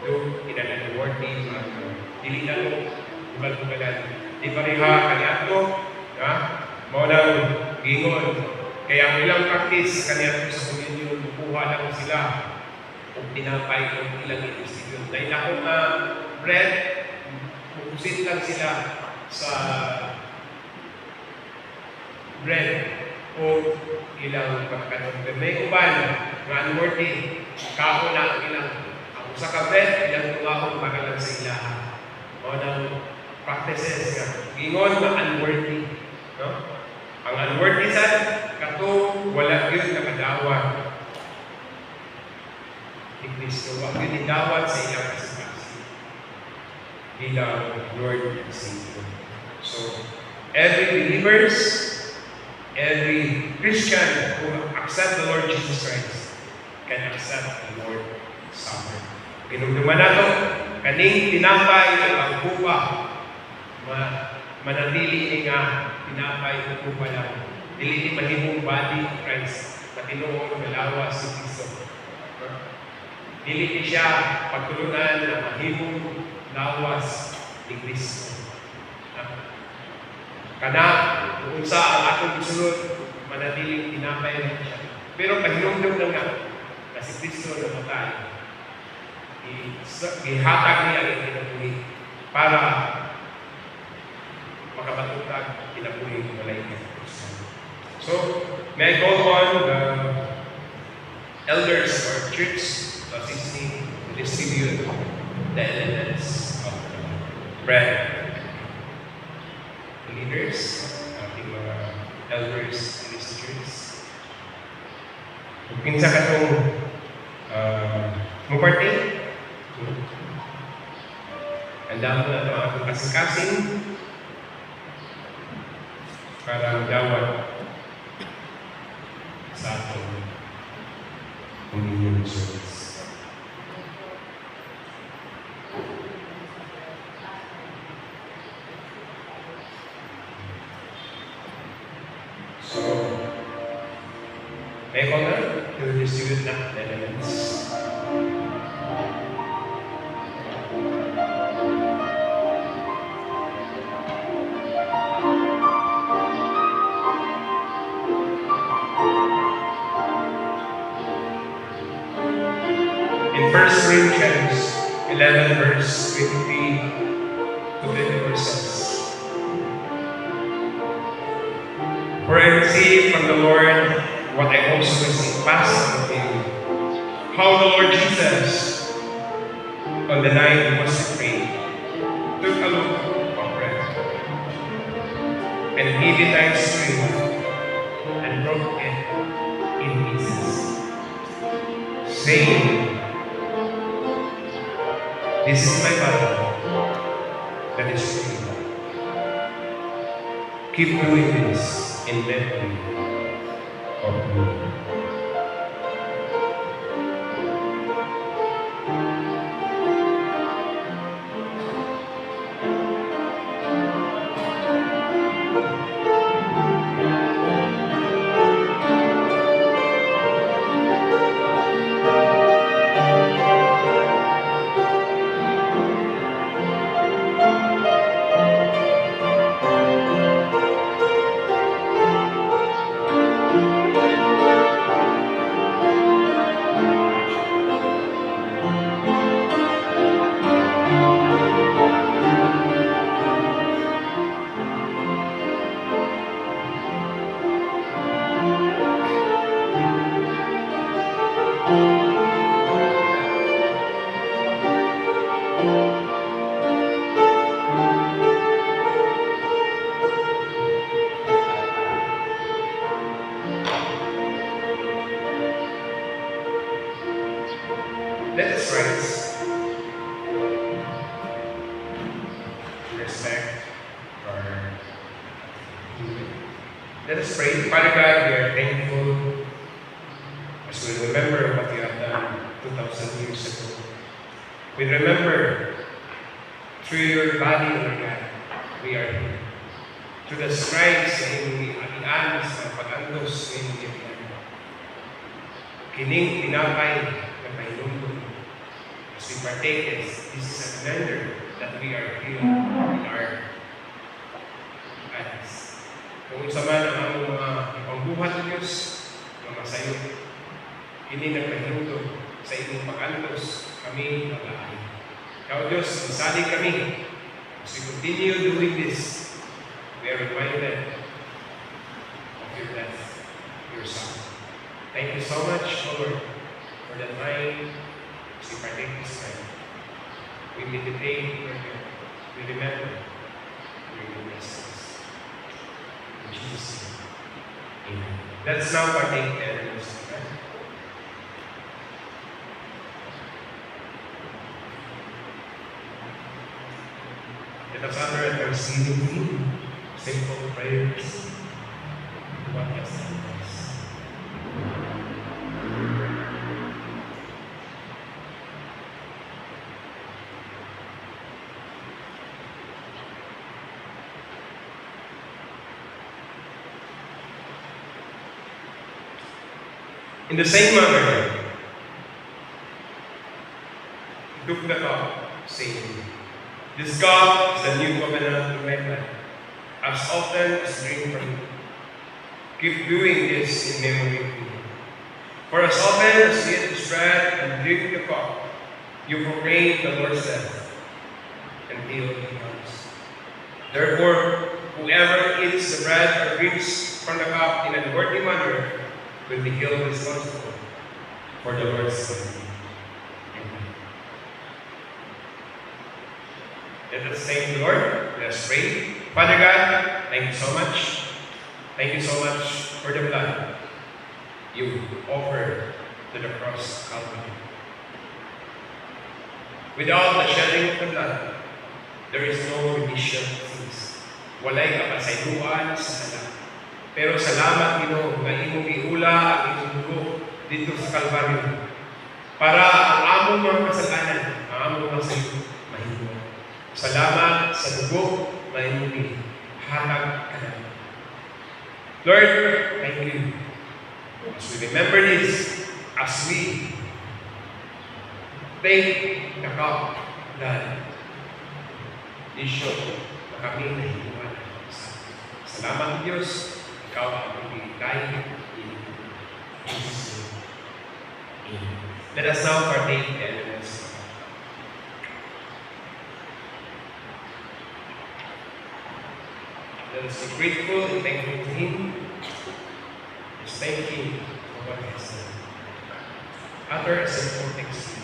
Speaker 3: do in an unworthy manner. Dili na ito, ibal-bugalan. Di pareha kaniato, mao nang gingon. Kaya ang ilang practice kaniato sa communion, bukuha lang sila kung tinapay kung ilang institute. Dahil ako bread, pupusit lang sila sa bread o ilang pagkanon. Pero may uban nga unworthy, kako na ang ilang. Ang usa ka bread, ilang tuwahon para lang sa ilaha. O ng practices nga. Gingon na unworthy. No? Ang unworthy sad, kato wala yun nakadawat ni Kristo. Wag yun idawat sa ilang kasipasi bilang Lord and Savior. So, every believers, every Christian who accept the Lord Jesus Christ can accept the Lord Supper. Kinumduman nato, kaning tinapay ang kupa, manatili nga tinapay ang kupa lang. Dili ni mahimong body of Christ na tinuod malawas si Kristo. Dili ni siya pagtulunan na mahimong lawas ni Kristo. Kana, kung sa ang atong gisulod, manatiling tinapay lang siya. Pero pahinumdum na nga na si Kristo namatay. Ihatag niya ang kinabuhi para makabatutag kinabuhi ng malaika. So, may I call on the elders of our church to assist me to distribute the elements of the bread. The leaders, ating mga elders in this church. Kung pinsa ka itong muparte, handa mo na ito ang ating kasing-kasing para magdawat sa atong communion service. So, may ko na to distribute na the elements. In 1 Corinthians 11 verse 23 to 24 says, "For I received from the Lord what I also received, passed on him, how the Lord Jesus, on the night he was betrayed, took a loaf of bread, and gave thanks to him, and broke it in pieces, saying, 'This is my body that is for you. Keep doing this in memory of me.'" Let us rise. Respect our Let us pray. Father God, we are thankful as we remember what you have done 2,000 years ago. We remember, through your body, Lord God, we are here. Through the scribes na inyong iaan sa pag-antos na inyong iyan. Kining tinapay na pahinumdum. As we partake this is a reminder that we are here in our hands. Kung isa man ang among mga ipangbuhat ng Diyos, mga sayo, kini nagpahinumdum sa inyong pag-antos, kami mag-aay. Kaya Diyos, masalig kami. As we continue doing this, we are reminded of your death, your Son. Thank you so much, Lord, for the time as we partake this time. We meditate, Lord God. We remember your blessings. In Jesus' name, amen. Let's now partake the elements of God. Let us honor and receive Him. Simple prayers. What has done us? In the same manner, he took the cup, saying, "This cup is the new covenant in my blood. As often as you drink from it, keep doing this in memory of me. For as often as you eat this bread and drink the cup, you proclaim the Lord's death until He comes. Therefore, whoever eats the bread or drinks from the cup in an unworthy manner will be held responsible for the Lord's sake." Amen. Let us thank the Lord. Let us pray. Father God, thank you so much. Thank you so much for the blood you offered to the cross of Calvary. Without the shedding of the blood, there is no remission of sins. Walay kapasayuan sa sala. Pero salamat, Ginoo, nga imong iula ang imong dugo dito sa Kalbaryo para ang among mga kasalanan, ang among mga sayo, mahinuwa. Salamat sa dugo na imong hatag ka namin. Lord, thank you. As we remember this, as we take the cup that is show na kami nahinuwa sa salamat, Diyos. Ikaw ang ibigay in Jesus' name. Let us now partake the elements. Let us be grateful and thankful to Him. Let's thank Him for what He has done. Utter a simple thanksgiving.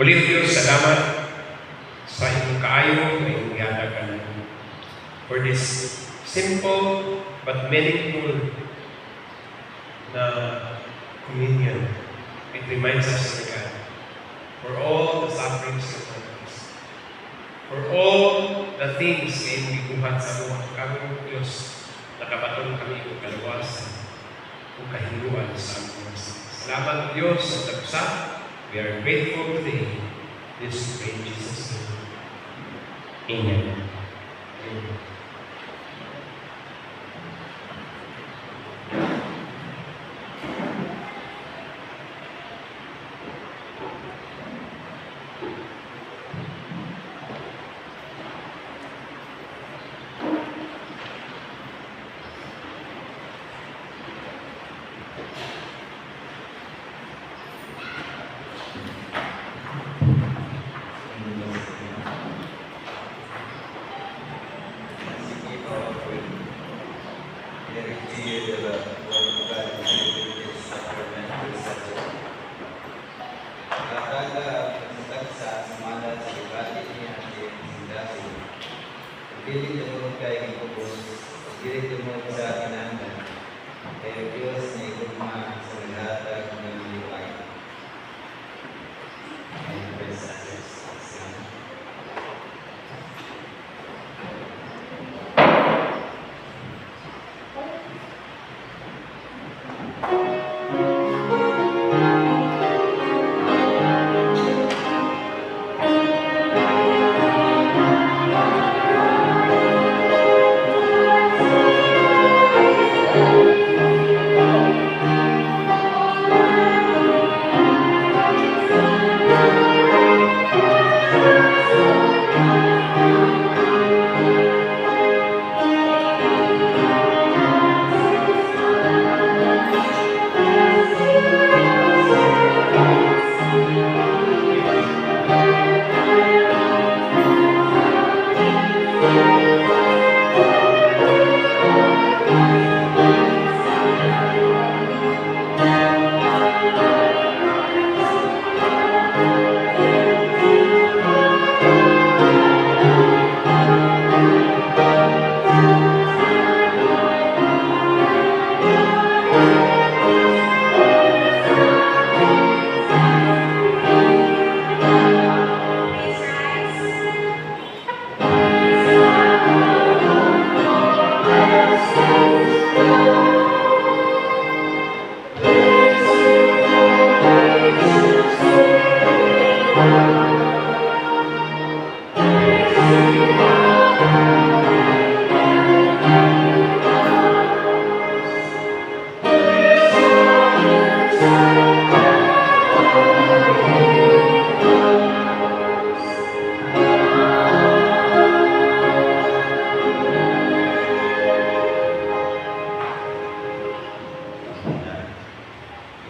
Speaker 3: Muli, Diyos, salamat sa iyong kaayo na iyong yatag ka namin for this simple but meaningful na communion. It reminds us, Lord God, for all the sufferings of us, for all the things na iyong gibuhat sa buwan kami, Diyos, nakabaton kami kung kaluwasan, kung kahinuan sa aming mga sins. Salamat, Diyos, sa tagsa. We are grateful today. This is in Jesus' name. Amen. Amen.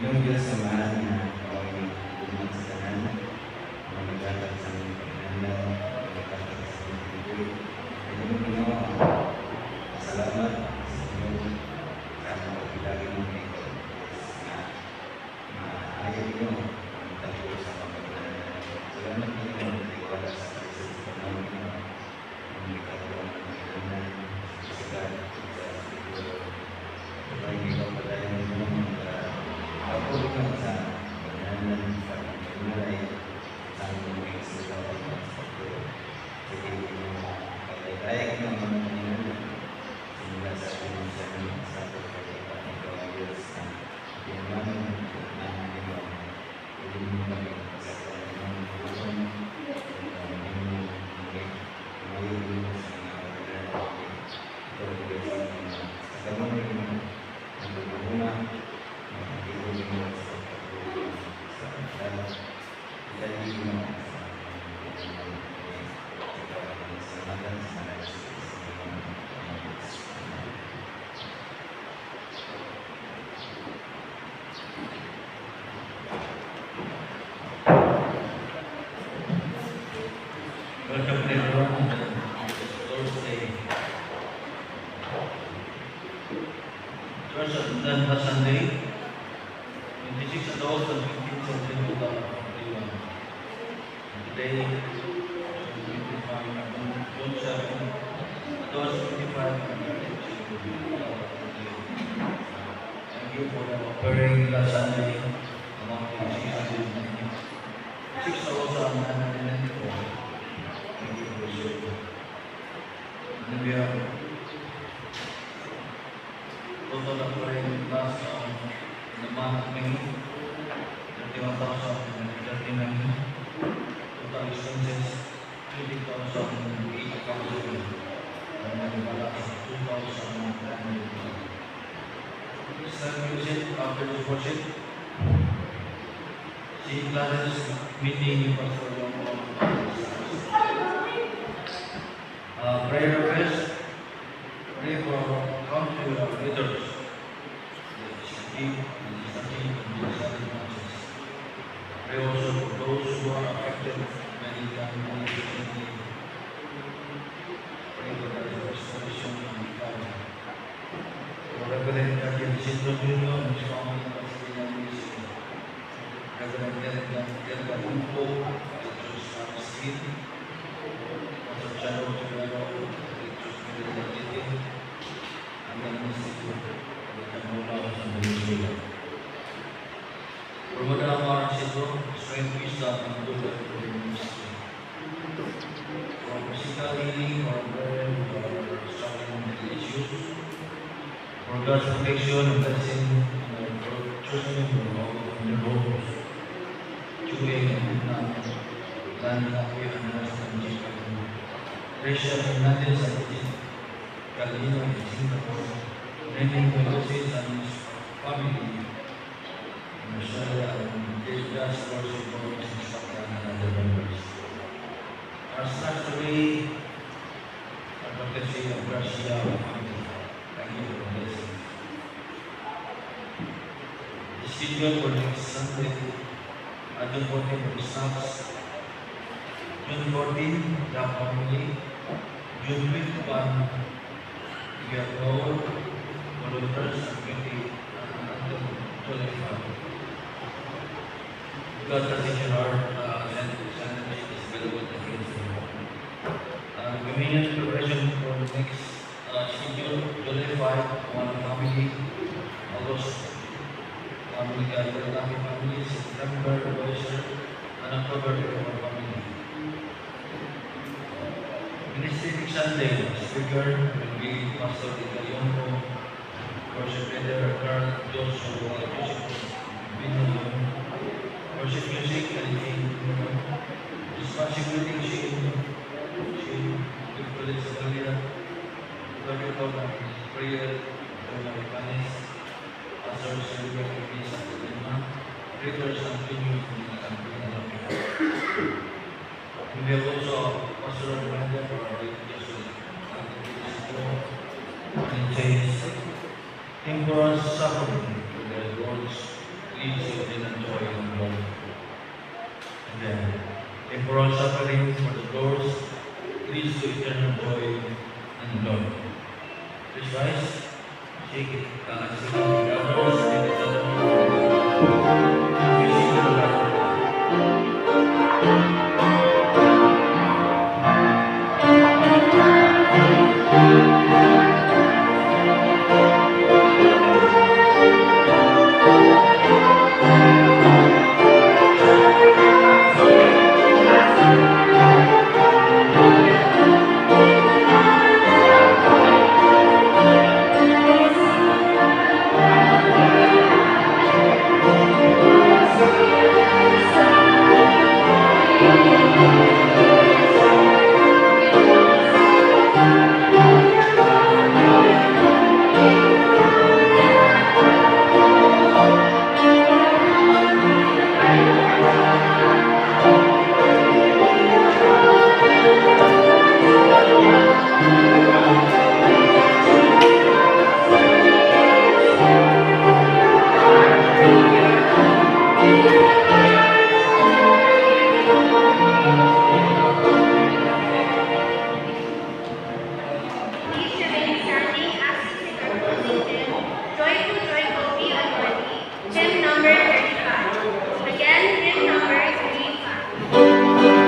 Speaker 5: Inyong Diyos sa mahal na kaway lumang sa tanan, mga naglatag sa mga pagkanalan, mga naglatag sa mga pagkanalan. Inyong ginawa, salamat sa inyong sa mga pagkilagi mo ito na maayaw nyo ang tayo sa mga pagkanalan. Salamat ninyo ang nagtiwala sa Kristo sa panahon nyo, ang nagkakaroon ng pagkanalan, sa sikat, sa Espiritu. Kapag ikaw padayan mo mga ako ikaw sa pagkanalan sa pagkanalan sa mga isla at mga pagkanalan. Sige, pagkakayak ng mga pagkanalan simula sa pinagsasabi sa pagkakayak ng Diyos na pinamanan ng Panginoon. Hindi mo kami sa pagkanalan ng Panginoon. Ngayon mo sa mga pagkanalan. Ito ang Diyos sa mga pagkanalan ng pagkanalan.
Speaker 1: Welcome everyone on Thursday. Church on the Sunday, 26 adults and 15 children to the 21. Today, 25 June 7, adults 25 and 15 children. Thank you for offering last Sunday among the 6,994. Thank you for sharing. And we have total offering last in the month of May, 31,039. Total expenses, 20,800. And then balance, 2,900. Please have music after this worship. See classes, meeting, Pastor John Paul. Prayer request. Pray for country leaders. Pray also for those who are affected medically. Pray for the restoration and recovery. For Reverend Daniel Isidro Jr. and his family of Australian Reverend Delga Umpo, Electros Street, Pastor Charo Chivero, Electros Street, and the Institute of the Mola of Venezuela. For Madam Marcelo, strength, wisdom, and good for the ministry. For physical healing or burden or struggling with issues. For God's protection and blessing and for choosing from all of the roads. Chewing and Vietnam, landing up here and Western Japan. Rachel Hernandez and Calino in Singapore. Lenin Velocis and his family. Australia and just worship God in Scotland and other members. Our snatched away advocacy of Garcia family. Thank you for the blessing. The schedule for next Sunday, June 14 for the snaps, June 14, the family, June 21, we have no volunteers and 20 until 25. God transition our Sunday is available against the communion preparation for the next schedule, July 5, one family, August, family gathering, family, September, advisor, and October, one family. Ministry next Sunday, speaker will be Pastor Italiano, worship leader, Carl Joshua, Joseph Bino, worship music, and responsibility, she will greater something new in the country. And we have also a pastoral reminder for our religious and it says, temporal suffering for their Lord's leads to eternal joy and glory. And then, temporal suffering for the Lord's leads to eternal joy and glory. Please rise, shake it, sing the others, and the other. We sing the Lord.
Speaker 2: Please remain standing as we sing our closing hymn, Joyful, Joyful, Be Unworthy, hymn number 35. Again, hymn number 35.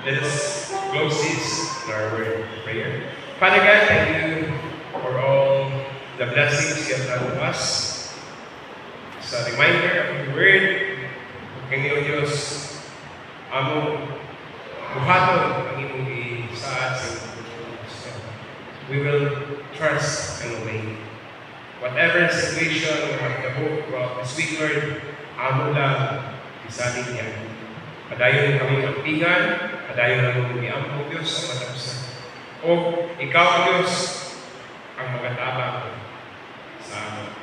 Speaker 3: Let us close this in our word of prayer. Father God, thank you for all the blessings you have done to us. Sa reminder of your word, Panginoon Diyos, among buhaton ang imong isaad sa imong Diyos. We will trust and obey. Whatever situation we have the hope throughout this week, Lord, amo lang isalin niya. Padayon kami magtingan, padayon namin iampo Diyos ang matapusan. O ikaw ang Diyos ang magatabang sa amin.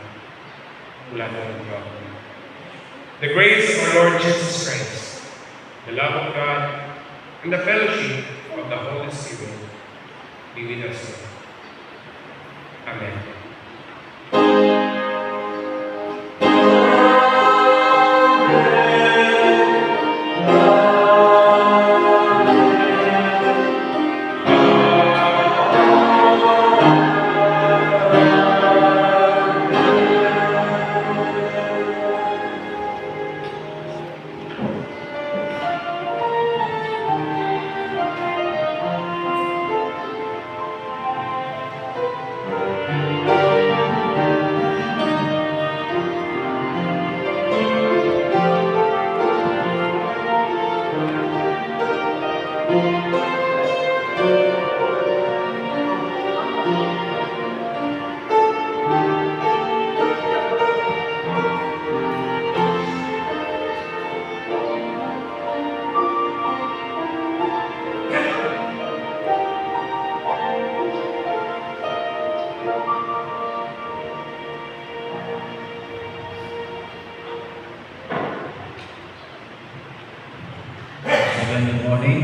Speaker 3: Mula ng Diyos. The grace of our Lord Jesus Christ, the love of God, and the fellowship of the Holy Spirit be with us all. Amen.
Speaker 1: Again, good morning.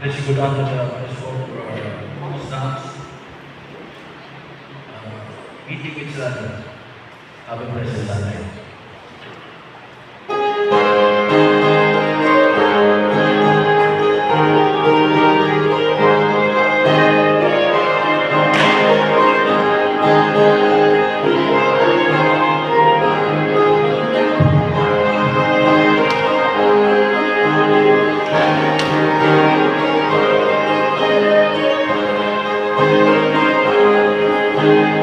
Speaker 1: Let's go down to the first floor for our stance. Meeting each other. Have a blessed Sunday.
Speaker 2: Thank you.